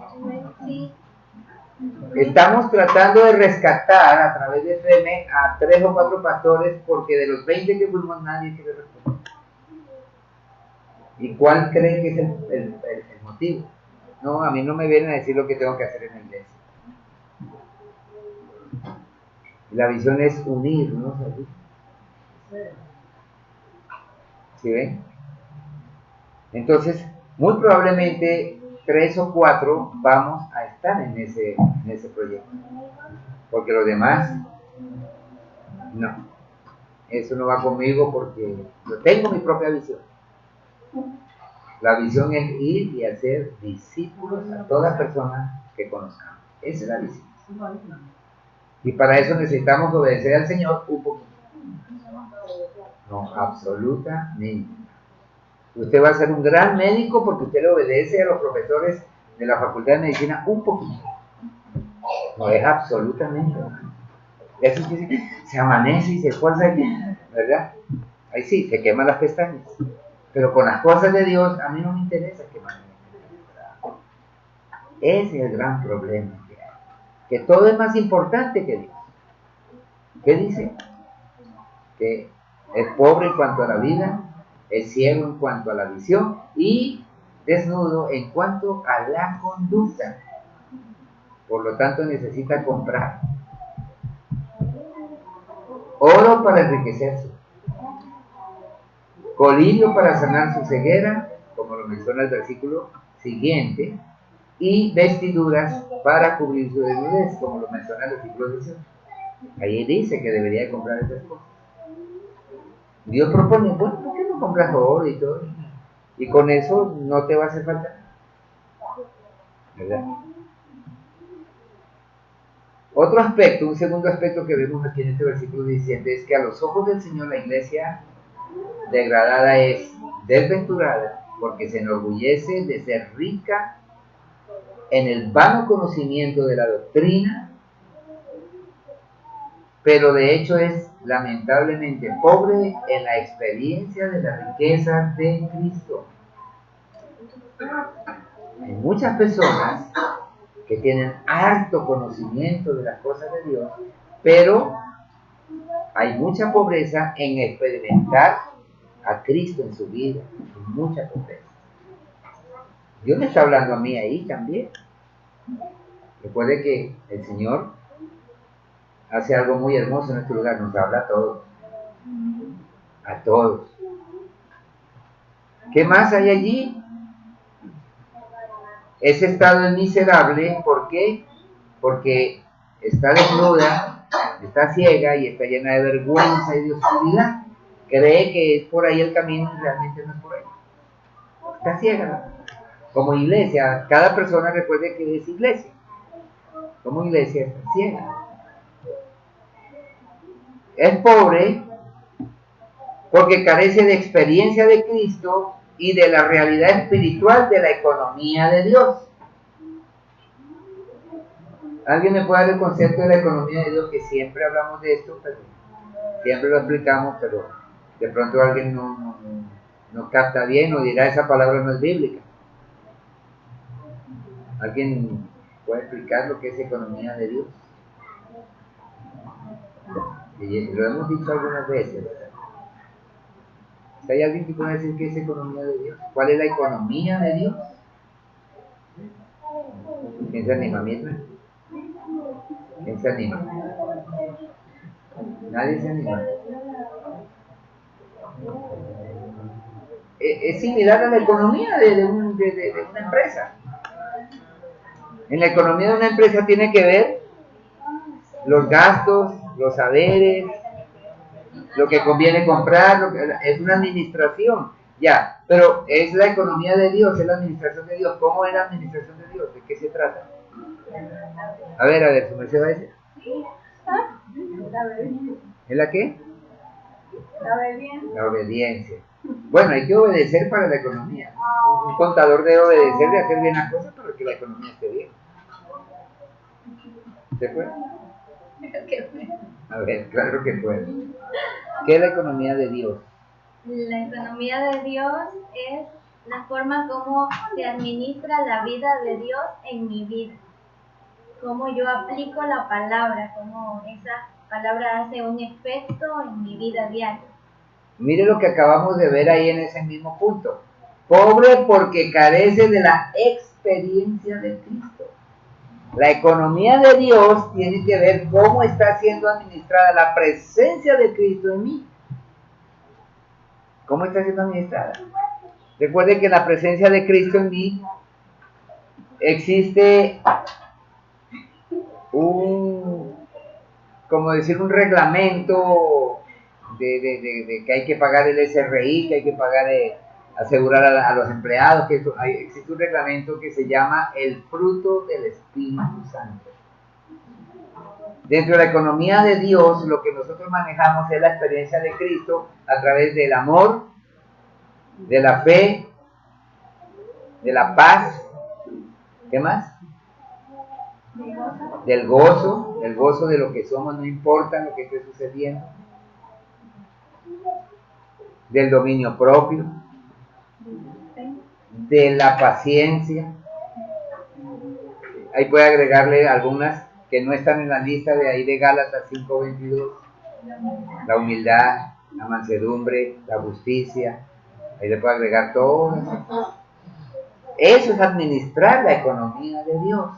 Estamos tratando de rescatar a través de FEME a 3 o 4 pastores, porque de los 20 que fuimos nadie quiere responder. ¿Y cuál creen que es el motivo? No, a mí no me vienen a decir lo que tengo que hacer en la iglesia. La visión es unirnos, ¿sí? ¿Sí ven? Entonces, muy probablemente 3 o 4 vamos a estar en ese proyecto. Porque los demás, no. Eso no va conmigo porque yo tengo mi propia visión. La visión es ir y hacer discípulos a todas personas que conozcamos. Esa es la visión. Y para eso necesitamos obedecer al Señor un poquito. No, absolutamente. Usted va a ser un gran médico porque usted le obedece a los profesores de la Facultad de Medicina un poquito. No es absolutamente. Eso sí, se amanece y se esfuerza, ¿verdad? Ahí sí, se queman las pestañas. Pero con las cosas de Dios, a mí no me interesa quemar las pestañas. Ese es el gran problema que hay. Que todo es más importante que Dios. ¿Qué dice? Que es pobre en cuanto a la vida, es ciego en cuanto a la visión y desnudo en cuanto a la conducta. Por lo tanto necesita comprar oro para enriquecerse, colirio para sanar su ceguera, como lo menciona el versículo siguiente, y vestiduras para cubrir su desnudez, como lo menciona el versículo 18. Ahí dice que debería de comprar esas cosas. Dios propone, bueno, ¿por qué no compras oro y todo? Y con eso no te va a hacer falta, ¿verdad? Otro aspecto, un segundo aspecto que vemos aquí en este versículo 17 es que a los ojos del Señor la iglesia degradada es desventurada porque se enorgullece de ser rica en el vano conocimiento de la doctrina, pero de hecho es lamentablemente pobre en la experiencia de la riqueza de Cristo. Hay muchas personas que tienen harto conocimiento de las cosas de Dios, pero hay mucha pobreza en experimentar a Cristo en su vida, mucha pobreza. Dios me está hablando a mí ahí también. Recuerde que el Señor hace algo muy hermoso en nuestro lugar, nos habla a todos. A todos. ¿Qué más hay allí? Ese estado es miserable, ¿por qué? Porque está desnuda, está ciega y está llena de vergüenza y de oscuridad. Cree que es por ahí el camino y realmente no es por ahí. Está ciega, ¿no? Como iglesia, cada persona recuerde que es iglesia. Como iglesia está ciega. Es pobre porque carece de experiencia de Cristo y de la realidad espiritual de la economía de Dios. ¿Alguien me puede dar el concepto de la economía de Dios? Que siempre hablamos de esto, pero siempre lo explicamos, pero de pronto alguien no capta bien o dirá esa palabra no es bíblica. ¿Alguien puede explicar lo que es economía de Dios? Y lo hemos dicho algunas veces, ¿verdad? ¿Hay alguien que pueda decir qué es economía de Dios? ¿Cuál es la economía de Dios? ¿Quién se anima? ¿Misma? ¿Quién se anima? Nadie se anima. Es similar a la economía de una empresa. En la economía de una empresa tiene que ver los gastos, los saberes, lo que conviene comprar, es una administración, ya, pero es la economía de Dios, es la administración de Dios. ¿Cómo es la administración de Dios? ¿De qué se trata? A ver, ¿su merced va a decir? ¿Es la qué? La obediencia. Bueno, hay que obedecer para la economía. Un contador debe obedecer de hacer bien las cosas para que la economía esté bien. ¿Se puede? A ver, claro que puede. ¿Qué es la economía de Dios? La economía de Dios es la forma como se administra la vida de Dios en mi vida. Cómo yo aplico la palabra, cómo esa palabra hace un efecto en mi vida diaria. Mire lo que acabamos de ver ahí en ese mismo punto. Pobre porque carece de la experiencia de Cristo. La economía de Dios tiene que ver cómo está siendo administrada la presencia de Cristo en mí. ¿Cómo está siendo administrada? Recuerde que la presencia de Cristo en mí existe un reglamento de que hay que pagar el SRI, que hay que pagar, asegurar a los empleados, que existe un reglamento que se llama el fruto del Espíritu Santo. Dentro de la economía de Dios, lo que nosotros manejamos es la experiencia de Cristo a través del amor, de la fe, de la paz, ¿qué más? Del gozo de lo que somos, no importa lo que esté sucediendo, del dominio propio, de la paciencia. Ahí puede agregarle algunas que no están en la lista de ahí de Gálatas 5:22, la humildad, la mansedumbre, la justicia. Ahí le puede agregar todo. Eso es administrar la economía de Dios.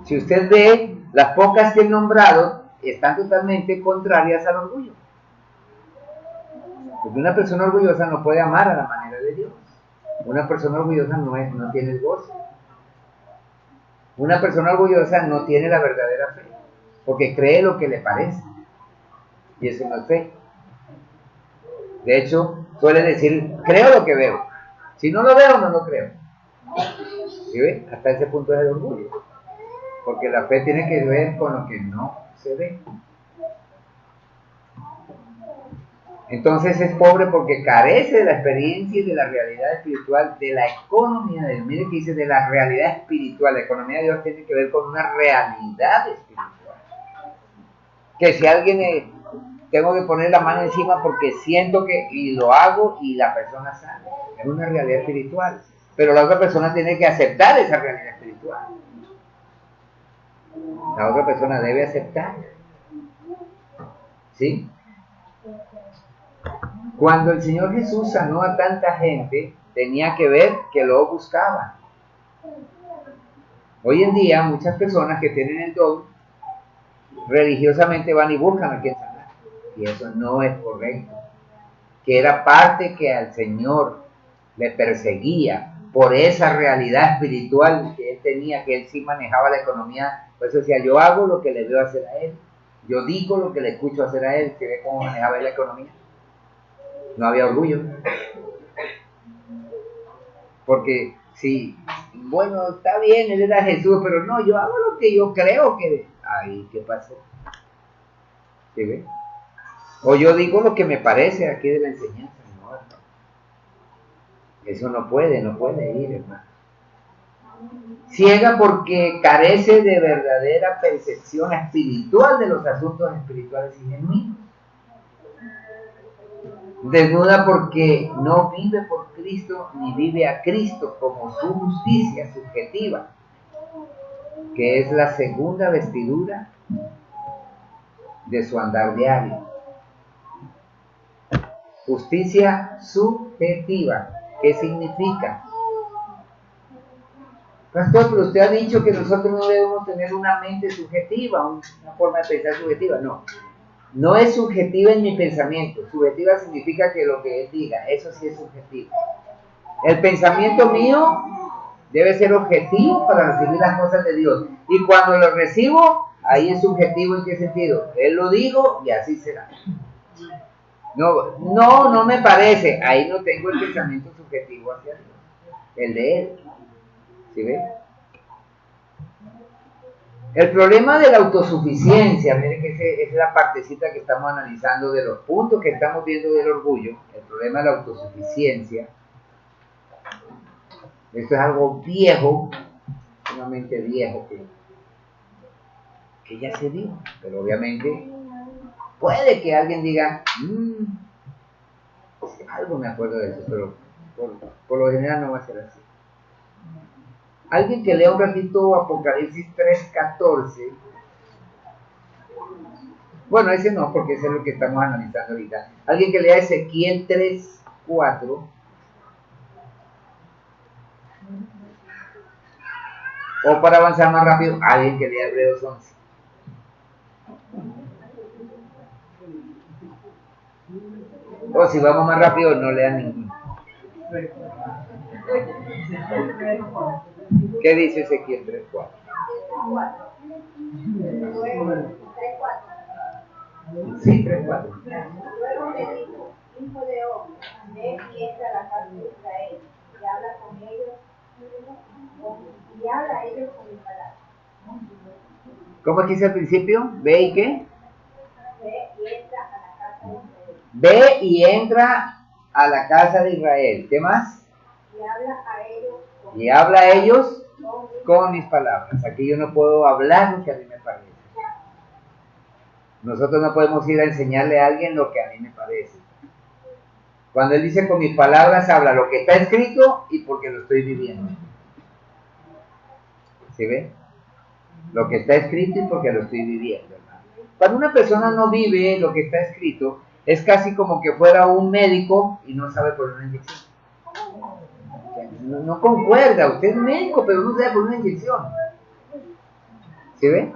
Si usted ve, las pocas que he nombrado están totalmente contrarias al orgullo. Porque una persona orgullosa no puede amar a la manera de Dios. Una persona orgullosa no tiene el gozo. Una persona orgullosa no tiene la verdadera fe, porque cree lo que le parece. Y eso no es fe. De hecho, suele decir, creo lo que veo. Si no lo veo, no lo creo. ¿Sí ve? Hasta ese punto es el orgullo. Porque la fe tiene que ver con lo que no se ve. Entonces es pobre porque carece de la experiencia y de la realidad espiritual, de la economía de Dios. Mire que dice de la realidad espiritual. La economía de Dios tiene que ver con una realidad espiritual. Que si alguien tengo que poner la mano encima porque siento que, y lo hago y la persona sale. Es una realidad espiritual. Pero la otra persona tiene que aceptar esa realidad espiritual. La otra persona debe aceptar. ¿Sí? Cuando el Señor Jesús sanó a tanta gente, tenía que ver que lo buscaban. Hoy en día, muchas personas que tienen el don, religiosamente van y buscan a quien sanar. Y eso no es correcto. Que era parte que al Señor le perseguía por esa realidad espiritual que él tenía, que él sí manejaba la economía. Por eso decía, yo hago lo que le veo hacer a él. Yo digo lo que le escucho hacer a él. ¿Que ve cómo manejaba él la economía? No había orgullo. Porque sí, bueno, está bien, él era Jesús, pero no, yo hago lo que yo creo que... Ahí, ¿qué pasó? ¿Sí ve? O yo digo lo que me parece aquí de la enseñanza. No, hermano. Eso no puede ir, hermano. Ciega porque carece de verdadera percepción espiritual de los asuntos espirituales y genuinos. Desnuda porque no vive por Cristo ni vive a Cristo como su justicia subjetiva, que es la segunda vestidura de su andar diario. Justicia subjetiva. ¿Qué significa? Pastor, pero usted ha dicho que nosotros no debemos tener una mente subjetiva, una forma de pensar subjetiva. No, no es subjetiva en mi pensamiento. Subjetiva significa que lo que él diga, eso sí es subjetivo. El pensamiento mío debe ser objetivo para recibir las cosas de Dios. Y cuando lo recibo, ahí es subjetivo. ¿En qué sentido? Él lo dijo y así será. No me parece. Ahí no tengo el pensamiento subjetivo hacia Dios. El de él. ¿Sí ven? El problema de la autosuficiencia, miren que es la partecita que estamos analizando de los puntos que estamos viendo del orgullo. El problema de la autosuficiencia. Esto es algo viejo, sumamente viejo, que ya se dio. Pero obviamente puede que alguien diga, algo me acuerdo de eso, pero por lo general no va a ser así. Alguien que lea un ratito Apocalipsis 3:14. Bueno, ese no, porque ese es lo que estamos analizando ahorita. Alguien que lea Ezequiel 3:4. O para avanzar más rápido, alguien que lea Hebreos 11. O si vamos más rápido, no lean ninguno. ¿Qué dice Ezequiel 3:4? Sí, 3:4. Luego me dijo, hijo de hombre, ve y entra a la casa de Israel y habla con ellos con mis palabras. ¿Cómo dice al principio? ¿Ve y qué? Ve y entra a la casa de Israel. Ve y entra a la casa de Israel. ¿Qué más? Y habla a ellos con mis palabras. Aquí yo no puedo hablar lo que a mí me parece. Nosotros no podemos ir a enseñarle a alguien lo que a mí me parece. Cuando él dice con mis palabras, habla lo que está escrito y porque lo estoy viviendo. ¿Sí ve? Lo que está escrito y porque lo estoy viviendo. Cuando una persona no vive lo que está escrito, es casi como que fuera un médico y no sabe poner una inyección. No concuerda, usted es médico, pero no sabe poner una inyección. ¿Sí ven?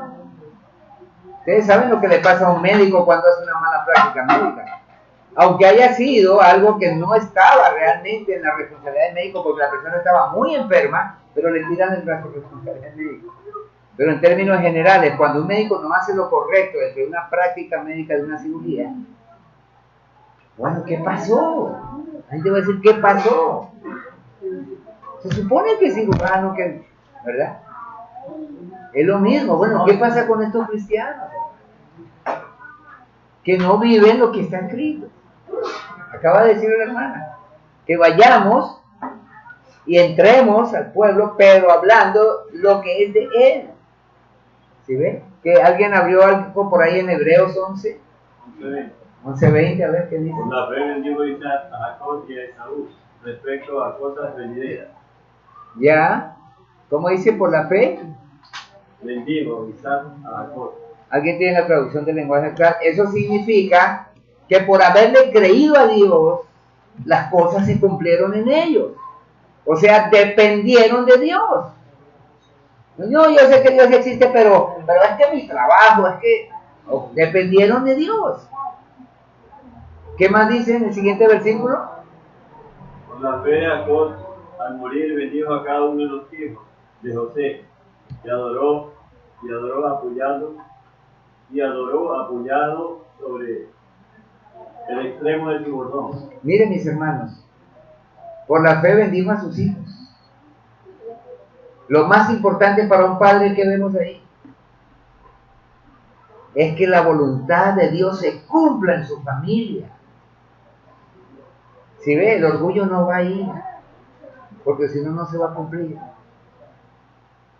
Ustedes saben lo que le pasa a un médico cuando hace una mala práctica médica. Aunque haya sido algo que no estaba realmente en la responsabilidad del médico, porque la persona estaba muy enferma, pero le tiran el brazo de responsabilidad del médico. Pero en términos generales, cuando un médico no hace lo correcto dentro de una práctica médica de una cirugía, bueno, ¿qué pasó? La gente va a decir, ¿qué pasó? Se supone que es cirujano, ¿verdad? Es lo mismo. Bueno, ¿qué pasa con estos cristianos? Que no viven lo que está escrito. Acaba de decir la hermana, que vayamos y entremos al pueblo, pero hablando lo que es de él. ¿Sí ven? Que alguien abrió algo por ahí en Hebreos 11. 11:20, a ver qué dice. Por la fe bendijo Isaac a Jacob y a Esaú respecto a cosas venideras. Ya, ¿cómo dice por la fe? Bendijo Isaac a Jacob. ¿Alguien tiene la traducción del lenguaje actual? Eso significa que por haberle creído a Dios, las cosas se cumplieron en ellos. O sea, dependieron de Dios. No, yo sé que Dios existe, pero es que mi trabajo, es que dependieron de Dios. ¿Qué más dice en el siguiente versículo? Por la fe Jacob al morir bendijo a cada uno de los hijos de José y adoró apoyado sobre el extremo de su bordón. Miren, mis hermanos, por la fe bendijo a sus hijos. Lo más importante para un padre que vemos ahí es que la voluntad de Dios se cumpla en su familia. Si ve, el orgullo no va a ir, porque si no, no se va a cumplir.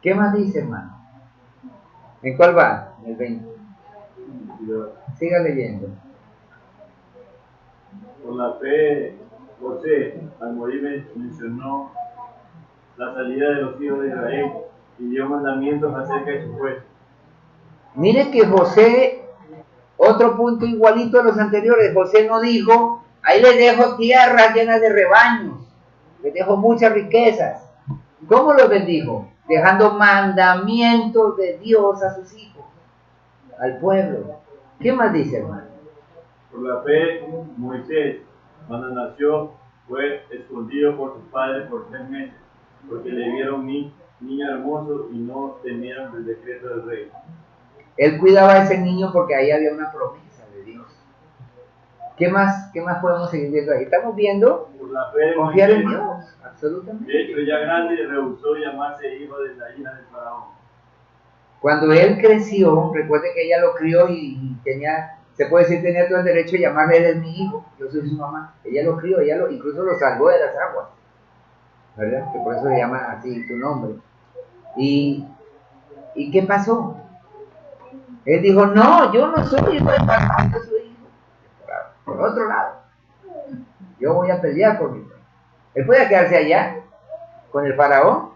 ¿Qué más dice, hermano? ¿En cuál va? En el 20. Siga leyendo. Por la fe José al morir mencionó la salida de los hijos de Israel y dio mandamientos acerca de su puesto. Mire que José, otro punto igualito a los anteriores, José no dijo, ahí les dejo tierras llenas de rebaños, les dejo muchas riquezas. ¿Cómo los bendijo? Dejando mandamientos de Dios a sus hijos, al pueblo. ¿Qué más dice, hermano? Por la fe Moisés, cuando nació, fue escondido por sus padres por 3 meses, porque le vieron niño hermoso y no temieron el decreto del rey. Él cuidaba a ese niño porque ahí había una promesa de Dios. ¿Qué más podemos seguir viendo ahí? Estamos viendo Por la fe confiar en Moisés, Dios, absolutamente. de hecho ya grande, rehusó llamarse hijo de la hija del faraón. Cuando él creció, recuerde que ella lo crió y tenía, se puede decir, tenía todo el derecho de llamarle, él es mi hijo, yo soy su mamá. Ella lo crió, incluso lo salvó de las aguas, ¿verdad? Que por eso le llama así su nombre. ¿Y qué pasó? Él dijo, no, yo no soy hijo de faraón, yo soy hijo. Por otro lado, yo voy a pelear por mi pueblo. Él podía quedarse allá con el faraón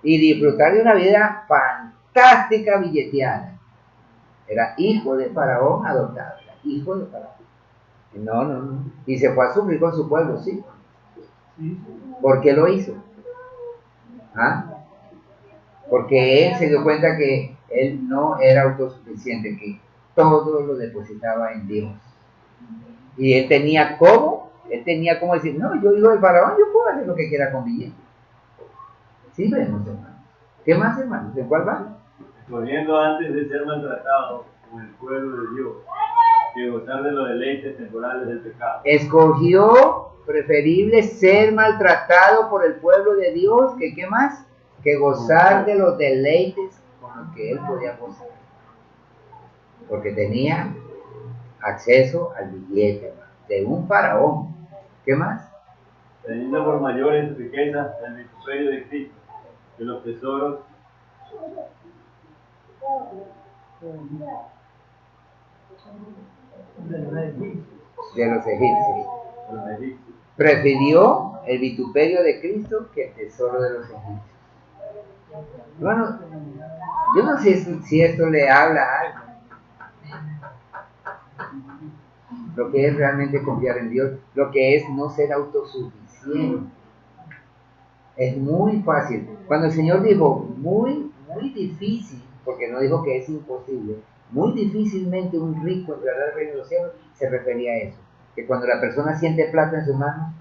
y disfrutar de una vida fantástica billeteada. Era hijo de faraón adoptado, era hijo de faraón. No. Y se fue a sufrir con su pueblo, sí. ¿Por qué lo hizo? ¿Ah? Porque él se dio cuenta que él no era autosuficiente, que todo lo depositaba en Dios. Y él tenía como decir, no, yo hijo del faraón, yo puedo hacer lo que quiera con billetes. Sí, vemos, hermano. ¿Qué más, hermano? ¿De cuál va? Escogiendo antes de ser maltratado con el pueblo de Dios, que gozar de los deleites temporales del pecado. Escogió preferible ser maltratado por el pueblo de Dios que, ¿qué más? Que gozar de los deleites con los que él podía gozar. Porque tenía acceso al billete, hermano, de un faraón. ¿Qué más? Teniendo por mayores riquezas el vituperio de Cristo, que los tesoros De los egipcios. Prefirió el vituperio de Cristo que el tesoro de los egipcios. Bueno, yo no sé si esto le habla a algo. Lo que es realmente confiar en Dios, lo que es no ser autosuficiente. Es muy fácil. Cuando el Señor dijo, muy difícil porque no dijo que es imposible, muy difícilmente un rico entrará al reino de los cielos, se refería a eso, que cuando la persona siente plata en sus manos,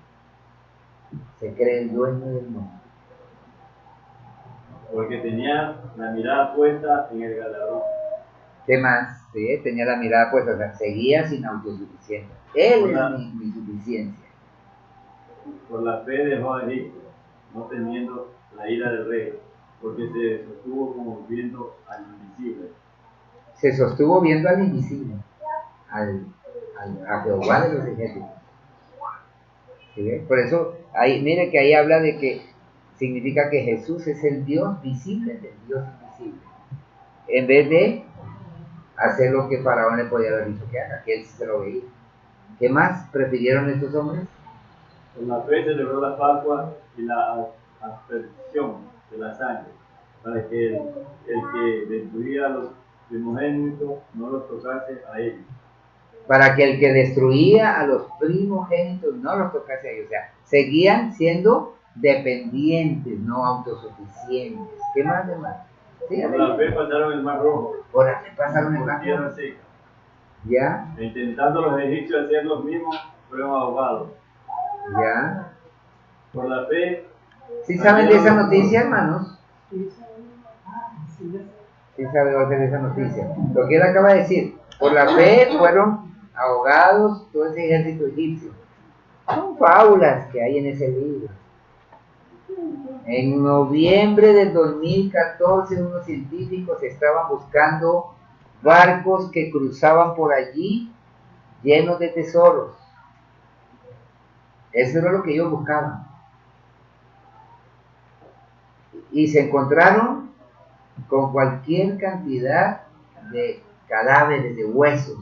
se cree el dueño del mundo. Porque tenía la mirada puesta en el galardón. ¿Qué más? ¿Sí? Tenía la mirada puesta, o sea, seguía sin autosuficiencia. Él es mi suficiencia. Por la fe dejó a Egipto, no temiendo la ira del rey, porque se sostuvo como viendo al invisible. Se sostuvo viendo al invisible, a Jehová de los ejércitos. ¿Sí? Por eso, mire que ahí habla de que significa que Jesús es el Dios visible del Dios invisible. En vez de hacer lo que Faraón le podía haber dicho que haga, que él sí se lo veía. ¿Qué más prefirieron estos hombres? Con la fe celebró la Pascua y la aspersión de la sangre, para que el que destruía a los primogénitos no los tocase a ellos. Para que el que destruía a los primogénitos no los tocase a ellos. O sea, seguían siendo dependientes, no autosuficientes. ¿Qué más de más? Por la fe pasaron el mar rojo. Por la fe pasaron el mar tierra rojo. seca. ¿Ya? E intentando los egipcios hacer lo mismo, fueron ahogados. ¿Ya? Por la fe. ¿Sí saben de esa noticia, hermanos? Sí, ¿Sí saben de esa noticia? Lo que él acaba de decir. Por la fe fueron ahogados todo ese ejército egipcio. Son fábulas que hay en ese libro. En noviembre del 2014 unos científicos estaban buscando barcos que cruzaban por allí llenos de tesoros. Eso era lo que ellos buscaban. Y se encontraron con cualquier cantidad de cadáveres, de huesos,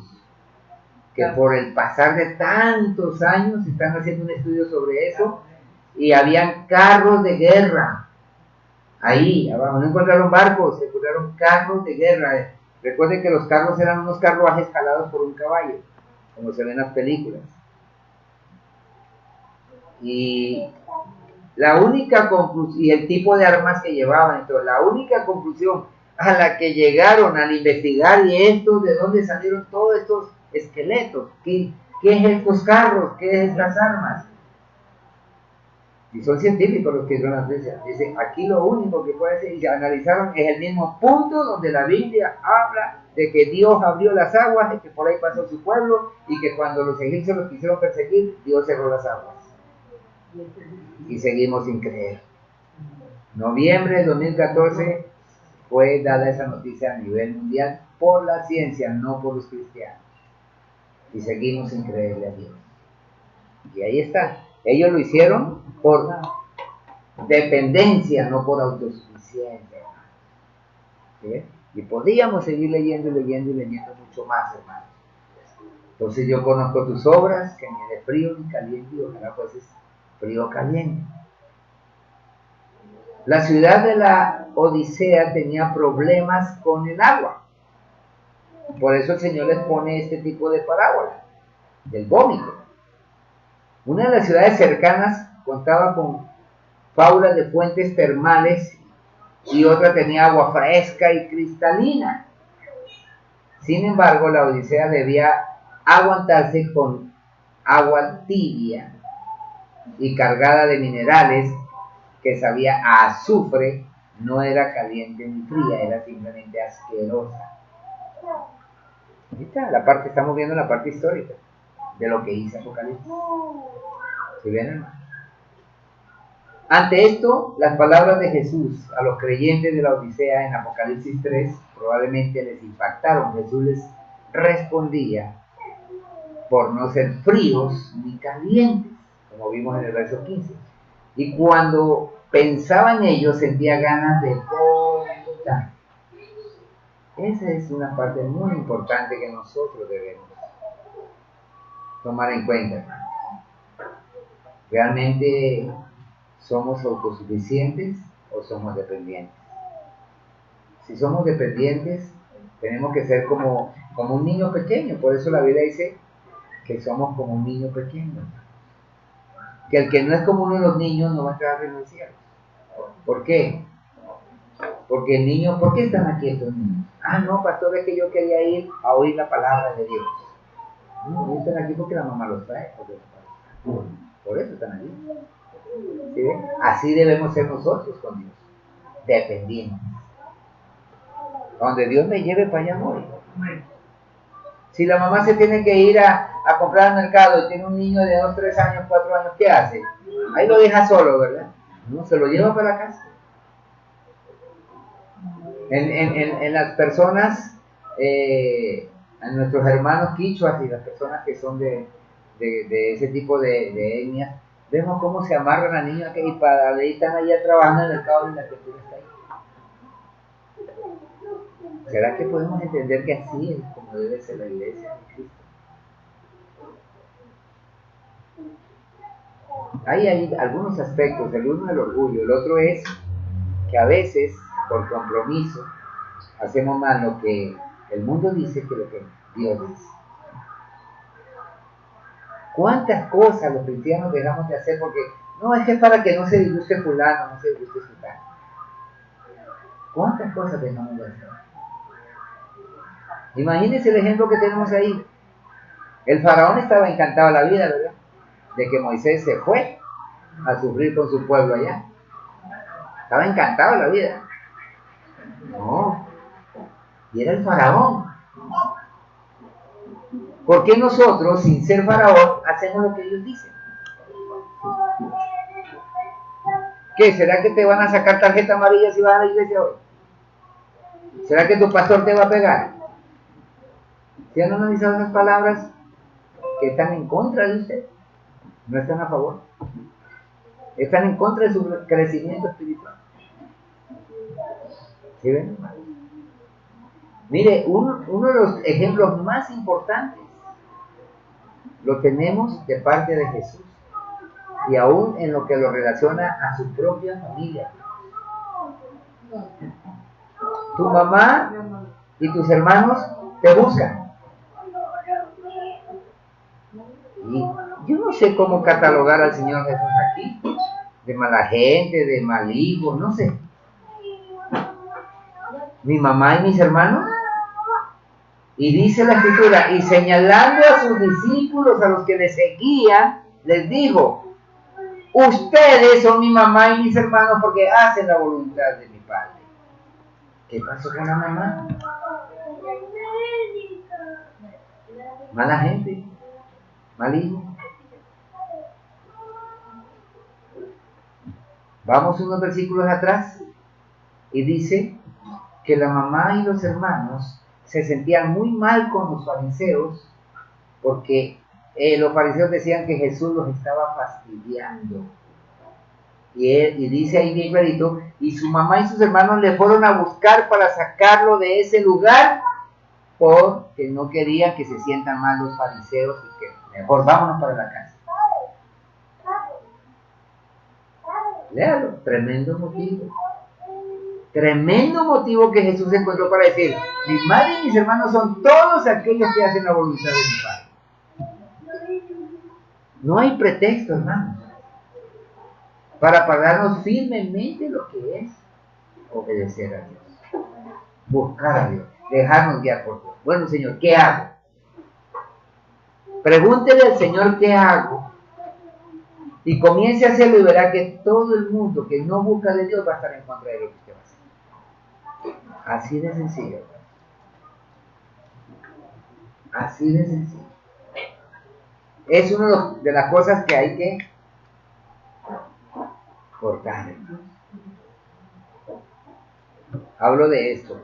que por el pasar de tantos años están haciendo un estudio sobre eso, y habían carros de guerra ahí abajo. No encontraron barcos, encontraron carros de guerra. Recuerden que los carros eran unos carruajes jalados por un caballo, como se ven en las películas. Y la única conclusión, y el tipo de armas que llevaban, entonces la única conclusión a la que llegaron al investigar y esto, de dónde salieron todos estos esqueletos, ¿qué es estos carros? ¿Qué es estas armas? Y son científicos los que hicieron la ciencia. Dicen, aquí lo único que puede ser, y analizaron, es el mismo punto donde la Biblia habla de que Dios abrió las aguas, y que por ahí pasó su pueblo, y que cuando los egipcios los quisieron perseguir, Dios cerró las aguas. Y seguimos sin creer. Noviembre de 2014 fue dada esa noticia a nivel mundial por la ciencia, no por los cristianos. Y seguimos sin creerle a Dios. Y ahí está. Ellos lo hicieron por dependencia, no por autosuficiencia. ¿Sí? Y podíamos seguir leyendo y leyendo y leyendo mucho más, hermanos. Entonces yo conozco tus obras, que ni eres frío ni caliente, y ojalá fueses frío o caliente. La ciudad de la Odisea tenía problemas con el agua. Por eso el Señor les pone este tipo de parábola, del vómito. Una de las ciudades cercanas contaba con faulas de fuentes termales y otra tenía agua fresca y cristalina. Sin embargo, la Odisea debía aguantarse con agua tibia y cargada de minerales que sabía a azufre, no era caliente ni fría, era simplemente asquerosa. Ahorita estamos viendo la parte histórica de lo que hizo Apocalipsis. ¿Sí ven, hermano? Ante esto, las palabras de Jesús a los creyentes de la Odisea en Apocalipsis 3 probablemente les impactaron. Jesús les respondía por no ser fríos ni calientes, como vimos en el verso 15. Y cuando pensaba en ello, sentía ganas de vomitar. Esa es una parte muy importante que nosotros debemos tomar en cuenta, hermano. ¿Realmente somos autosuficientes o somos dependientes? Si somos dependientes, tenemos que ser como un niño pequeño. Por eso la Biblia dice que somos como un niño pequeño. Que el que no es como uno de los niños no va a entrar al reino del cielo. ¿Por qué? Porque el niño, ¿por qué están aquí estos niños? Ah, no, pastor, es que yo quería ir a oír la palabra de Dios. No, ellos están aquí porque la mamá los trae. Por eso están allí. ¿Sí ven? Así debemos ser nosotros con Dios. Dependiendo. Donde Dios me lleve para allá voy. Si la mamá se tiene que ir a comprar al mercado y tiene un niño de 2, 3 años, 4 años, ¿qué hace? Ahí lo deja solo, ¿verdad? No, se lo lleva para la casa. En las personas, a nuestros hermanos quichuas y las personas que son de ese tipo de etnias, vemos cómo se amarran a niños que ahí están allá trabajando en el mercado y la cultura está ahí. ¿Será que podemos entender que así es como debe ser la iglesia de Cristo? Hay algunos aspectos, el uno es el orgullo, el otro es que a veces, por compromiso, hacemos más lo que el mundo dice que lo que Dios dice. ¿Cuántas cosas los cristianos dejamos de hacer porque no, es que es para que no se disguste fulano, no se disguste fulano? ¿Cuántas cosas dejamos de hacer? Imagínense el ejemplo que tenemos ahí. El faraón estaba encantado de la vida, ¿verdad? De que Moisés se fue a sufrir con su pueblo allá. Estaba encantado de la vida. No. Y era el faraón. ¿Por qué nosotros, sin ser faraón, hacemos lo que ellos dicen? ¿Qué? ¿Será que te van a sacar tarjeta amarilla si vas a la iglesia hoy? ¿Será que tu pastor te va a pegar? ¿Se han analizado esas palabras que están en contra de usted? No están a favor. Están en contra de su crecimiento espiritual. ¿Sí ven? Mire, uno de los ejemplos más importantes lo tenemos de parte de Jesús. Y aún en lo que lo relaciona a su propia familia. Tu mamá y tus hermanos te buscan. Y yo no sé cómo catalogar al Señor Jesús aquí, de mala gente, de maligno, no sé. Mi mamá y mis hermanos. Y dice la Escritura, y señalando a sus discípulos, a los que le seguían, les dijo: ustedes son mi mamá y mis hermanos porque hacen la voluntad de mi Padre. ¿Qué pasó con la mamá? Mala gente, maligno. Vamos unos versículos atrás y dice que la mamá y los hermanos se sentían muy mal con los fariseos porque los fariseos decían que Jesús los estaba fastidiando. Y dice ahí bien clarito, y su mamá y sus hermanos le fueron a buscar para sacarlo de ese lugar porque no querían que se sientan mal los fariseos y que mejor vámonos para la casa. Léalo, tremendo motivo. Tremendo motivo que Jesús encontró para decir: mi madre y mis hermanos son todos aquellos que hacen la voluntad de mi Padre. No hay pretexto, hermanos, para pagarnos firmemente lo que es obedecer a Dios, buscar a Dios, dejarnos guiar por Dios. Bueno, Señor, ¿qué hago? Pregúntele al Señor qué hago y comience a hacerlo y verá que todo el mundo que no busca de Dios va a estar en contra de lo que usted va a hacer. Así de sencillo. Así de sencillo. Es una de las cosas que hay que cortar. Hablo de esto.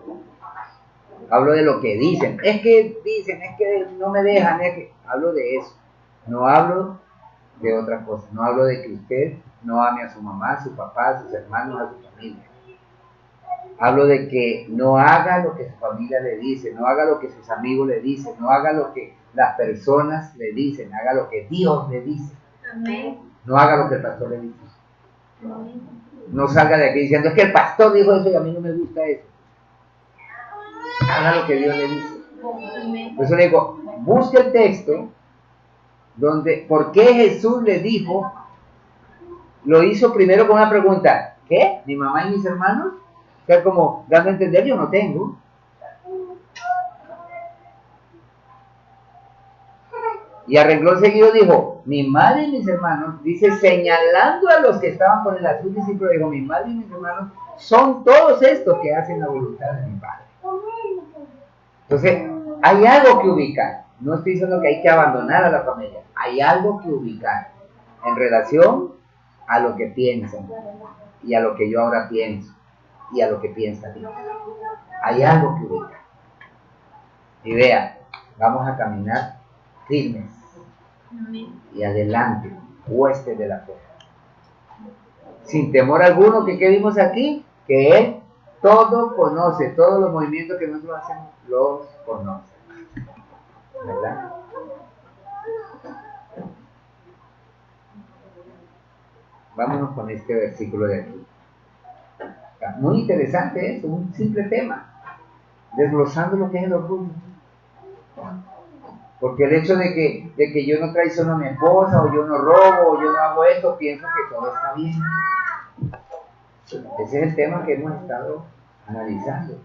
Hablo de lo que dicen. Es que no me dejan. Hablo de eso. No hablo de otra cosa. No hablo de que usted no ame a su mamá, a su papá, a sus hermanos, a su familia. Hablo de que no haga lo que su familia le dice, no haga lo que sus amigos le dicen, no haga lo que las personas le dicen, haga lo que Dios le dice. Amén. No haga lo que el pastor le dice. Amén. No salga de aquí diciendo: es que el pastor dijo eso y a mí no me gusta eso. Haga lo que Dios le dice. Amén. Por eso le digo, busque el texto donde, ¿por qué Jesús le dijo? Lo hizo primero con una pregunta: ¿qué? ¿Mi mamá y mis hermanos? sea, como dando a entender, yo no tengo. Y a renglón seguido dijo, mi madre y mis hermanos, dice, señalando a los que estaban con el azul discípulo, dijo, mi madre y mis hermanos son todos estos que hacen la voluntad de mi Padre. Entonces, hay algo que ubicar. No estoy diciendo que hay que abandonar a la familia. Hay algo que ubicar en relación a lo que piensan y a lo que yo ahora pienso y a lo que piensa Dios. Hay algo que ubicar. Y vea, vamos a caminar firmes y adelante, huestes de la fe. Sin temor alguno, que ¿qué vimos aquí? Que Él todo conoce, todos los movimientos que nosotros hacemos, los conoce. ¿Verdad? Vámonos con este versículo de aquí. Muy interesante eso, un simple tema, desglosando lo que es el orgullo. Porque el hecho de que yo no traiciono a mi esposa, o yo no robo, o yo no hago esto, pienso que todo está bien. Ese es el tema que hemos estado analizando.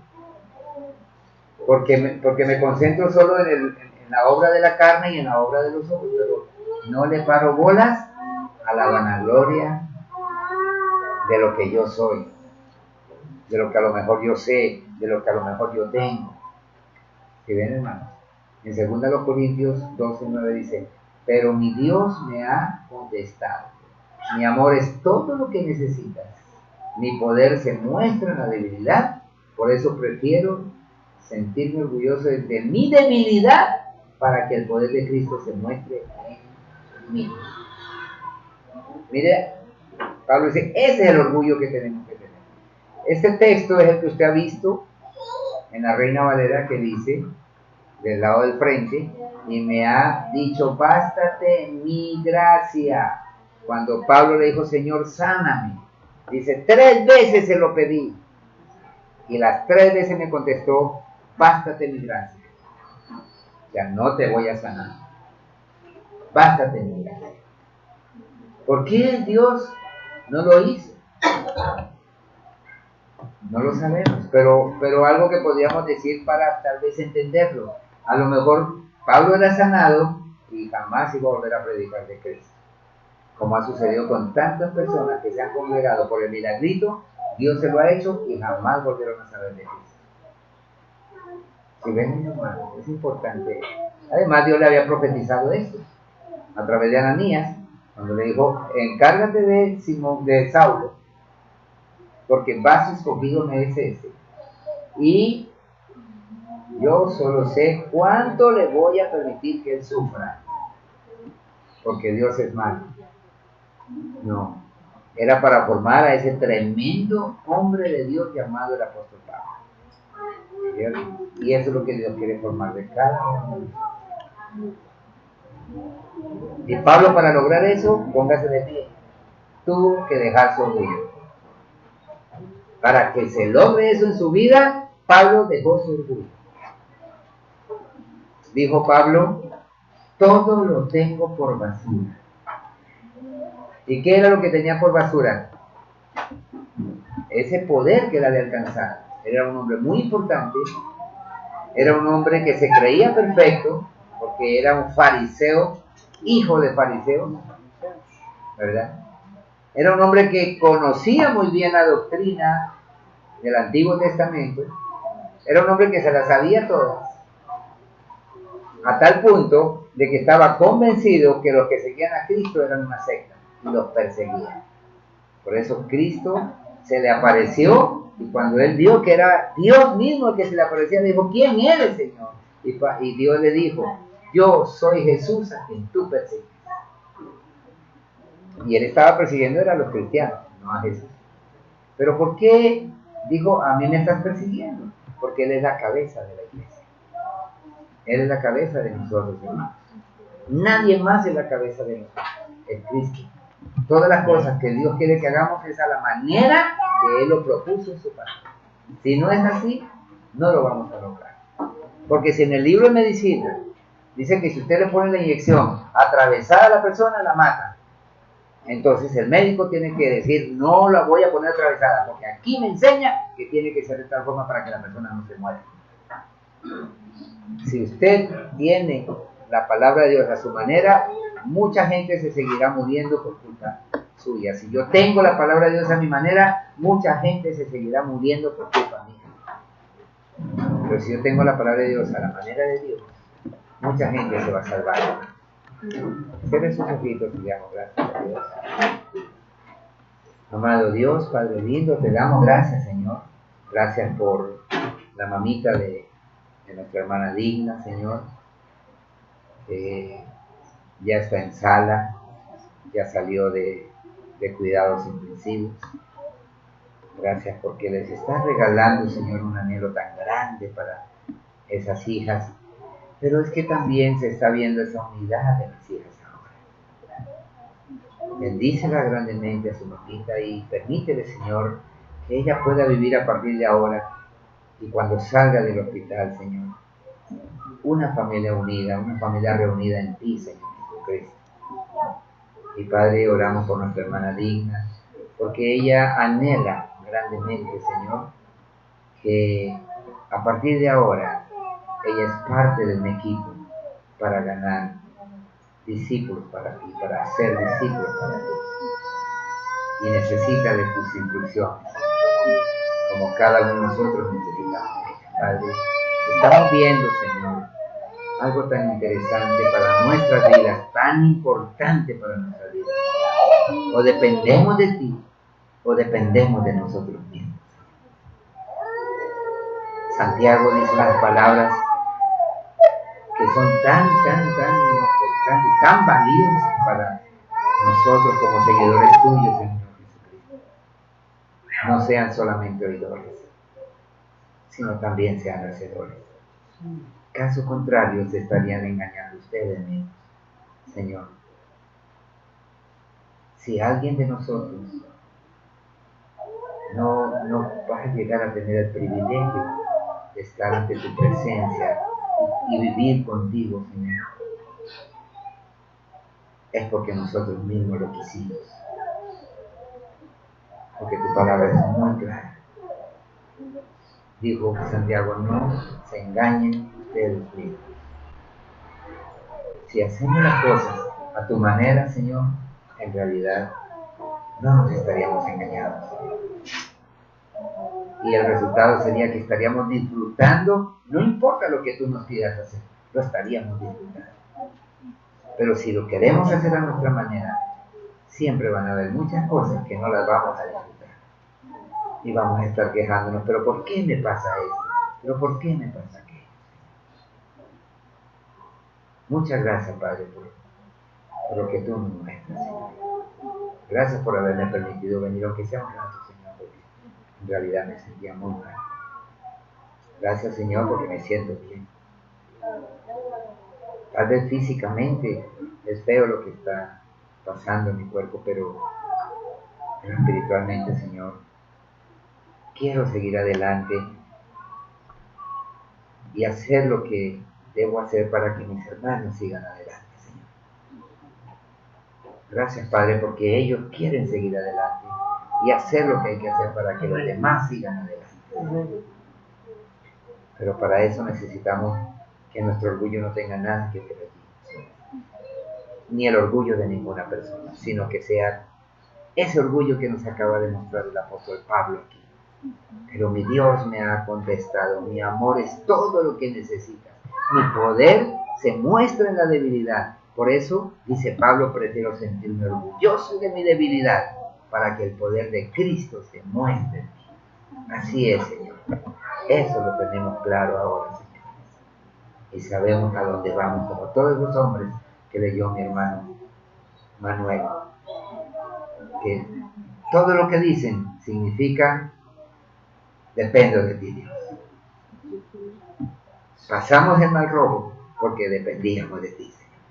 Porque me concentro solo en la obra de la carne y en la obra de los ojos, pero no le paro bolas a la vanagloria de lo que yo soy, de lo que a lo mejor yo sé, de lo que a lo mejor yo tengo. ¿Sí ven, hermanos? En 2 Corintios 12:9 dice, pero mi Dios me ha contestado, mi amor es todo lo que necesitas, mi poder se muestra en la debilidad, por eso prefiero sentirme orgulloso de mi debilidad para que el poder de Cristo se muestre en mí. Mire, Pablo dice, ese es el orgullo que tenemos que tener. Este texto es el que usted ha visto en la Reina Valera, que dice, del lado del frente, y me ha dicho, bástate mi gracia. Cuando Pablo le dijo, Señor, sáname, dice, 3 veces se lo pedí, y las 3 veces me contestó, bástate mi gracia. O sea, no te voy a sanar, bástate mi gracia. ¿Por qué Dios no lo hizo? No lo sabemos, pero algo que podríamos decir para tal vez entenderlo. A lo mejor Pablo era sanado y jamás iba a volver a predicar de Cristo. Como ha sucedido con tantas personas que se han congregado por el milagrito, Dios se lo ha hecho y jamás volvieron a saber de Cristo. Si ven, mis hermanos, es importante. Además, Dios le había profetizado esto a través de Ananías, cuando le dijo, encárgate de Saulo, porque vaso escogido me es ese. Y yo solo sé cuánto le voy a permitir que él sufra, porque Dios es malo. No, era para formar a ese tremendo hombre de Dios llamado el apóstol Pablo. Y eso es lo que Dios quiere formar de cada uno. Y Pablo, para lograr eso, póngase de pie, tuvo que dejar su orgullo. Para que se logre eso en su vida, Pablo dejó su orgullo. Dijo Pablo, todo lo tengo por basura. ¿Y qué era lo que tenía por basura? Ese poder que él había alcanzado. Era un hombre muy importante, era un hombre que se creía perfecto, porque era un fariseo, hijo de fariseos, ¿verdad? Era un hombre que conocía muy bien la doctrina del Antiguo Testamento, era un hombre que se la sabía todas, a tal punto de que estaba convencido que los que seguían a Cristo eran una secta y los perseguían. Por eso Cristo se le apareció, y cuando él vio que era Dios mismo el que se le aparecía, le dijo, ¿quién eres, Señor? Y Dios le dijo, yo soy Jesús a quien tú persigues. Y él estaba persiguiendo a los cristianos, no a Jesús. ¿Pero por qué dijo, a mí me estás persiguiendo? Porque él es la cabeza de la iglesia. Él es la cabeza de nosotros, hermanos. Nadie más es la cabeza de nosotros, es Cristo. Todas las cosas que Dios quiere que hagamos es a la manera que Él lo propuso en su palabra. Si no es así, no lo vamos a lograr. Porque si en el libro de medicina dice que si usted le pone la inyección atravesada a la persona, la mata. Entonces el médico tiene que decir, no la voy a poner atravesada, porque aquí me enseña que tiene que ser de tal forma para que la persona no se muera. Si usted tiene la palabra de Dios a su manera, mucha gente se seguirá muriendo por culpa suya. Si yo tengo la palabra de Dios a mi manera, mucha gente se seguirá muriendo por culpa mía. Pero si yo tengo la palabra de Dios a la manera de Dios, mucha gente se va a salvar. Cierren sus ojitos y damos gracias a Dios. Amado Dios, Padre lindo, te damos gracias, Señor. Gracias por la mamita de nuestra hermana Digna, Señor, que ya está en sala, ya salió de cuidados intensivos. Gracias porque les estás regalando, Señor, un anhelo tan grande para esas hijas. Pero es que también se está viendo esa unidad de las hijas ahora. Bendícela grandemente a su mamita y permítele, Señor, que ella pueda vivir a partir de ahora y cuando salga del hospital, Señor, una familia unida, una familia reunida en ti, Señor Jesucristo. Y Padre, oramos por nuestra hermana Digna, porque ella anhela grandemente, Señor, que a partir de ahora ella es parte de un equipo para ganar discípulos para ti, para ser discípulos para ti. Y necesita de tus instrucciones, como cada uno de nosotros necesitamos. Padre, estamos viendo, Señor, algo tan interesante para nuestras vidas, tan importante para nuestras vidas. O dependemos de ti, o dependemos de nosotros mismos. Santiago dice unas palabras que son tan importantes, tan valiosas para nosotros como seguidores tuyos, Señor Jesucristo. No sean solamente oidores, sino también sean hacedores. Caso contrario, se estarían engañando ustedes mismos, Señor. Si alguien de nosotros no va a llegar a tener el privilegio de estar ante tu presencia y vivir contigo, Señor, es porque nosotros mismos lo quisimos. Porque tu palabra es muy clara. Dijo Santiago, no se engañen ustedes mismos. Si hacemos las cosas a tu manera, Señor, en realidad no nos estaríamos engañando. Y el resultado sería que estaríamos disfrutando, no importa lo que tú nos pidas hacer, lo estaríamos disfrutando. Pero si lo queremos hacer a nuestra manera, siempre van a haber muchas cosas que no las vamos a disfrutar. Y vamos a estar quejándonos, pero ¿por qué me pasa esto? ¿Pero por qué me pasa aquello? Muchas gracias, Padre, por lo que tú nos muestras, Señor. Gracias por haberme permitido venir, aunque sea un rato, Señor, porque en realidad me sentía muy mal. Gracias, Señor, porque me siento bien. Tal vez físicamente es feo lo que está pasando en mi cuerpo, pero espiritualmente, Señor, quiero seguir adelante y hacer lo que debo hacer para que mis hermanos sigan adelante, Señor. Gracias, Padre, porque ellos quieren seguir adelante y hacer lo que hay que hacer para que los demás sigan adelante. Pero para eso necesitamos que nuestro orgullo no tenga nada que ver allí, ni el orgullo de ninguna persona, sino que sea ese orgullo que nos acaba de mostrar el apóstol Pablo aquí. Pero mi Dios me ha contestado, mi amor es todo lo que necesitas. Mi poder se muestra en la debilidad. Por eso, dice Pablo, prefiero sentirme orgulloso de mi debilidad para que el poder de Cristo se muestre en mí. Así es, Señor. Eso lo tenemos claro ahora, Señor. Y sabemos a dónde vamos, como todos los hombres que leyó mi hermano Manuel. Que todo lo que dicen significa dependo de ti, Dios. Pasamos el mal robo porque dependíamos de ti, Señor.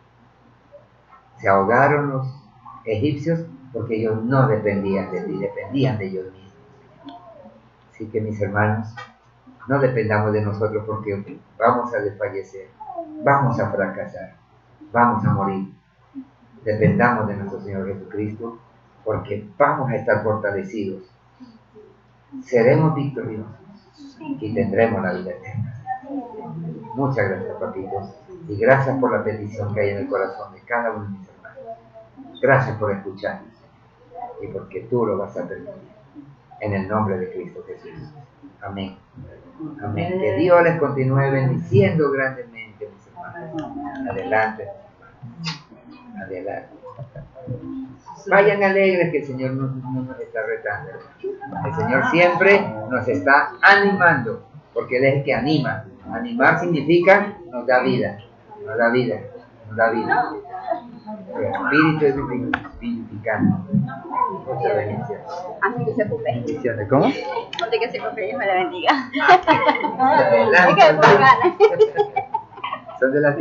Se ahogaron los egipcios porque ellos no dependían de ti, dependían de ellos mismos, Señor. Así que, mis hermanos, no dependamos de nosotros porque vamos a desfallecer, vamos a fracasar, vamos a morir. dependamos de nuestro Señor Jesucristo, porque vamos a estar fortalecidos, seremos victoriosos y tendremos la vida eterna. Muchas gracias, papitos, y gracias por la petición que hay en el corazón de cada uno de mis hermanos. Gracias por escucharnos y porque tú lo vas a permitir. En el nombre de Cristo Jesús. Amén. Amén. Que Dios les continúe bendiciendo grandemente, mis hermanos. Adelante. Adelante. Vayan alegres, que el Señor no nos está retando. El Señor siempre nos está animando, porque Él es el que anima. Animar significa nos da vida, nos da vida, nos da vida. El Espíritu es vivificante. Muchas bendiciones. Así que se ocupe. Bendiciones. ¿Cómo? Ponte que se ocupe, Dios me la bendiga. Adelante. Es que después gana. Son de las que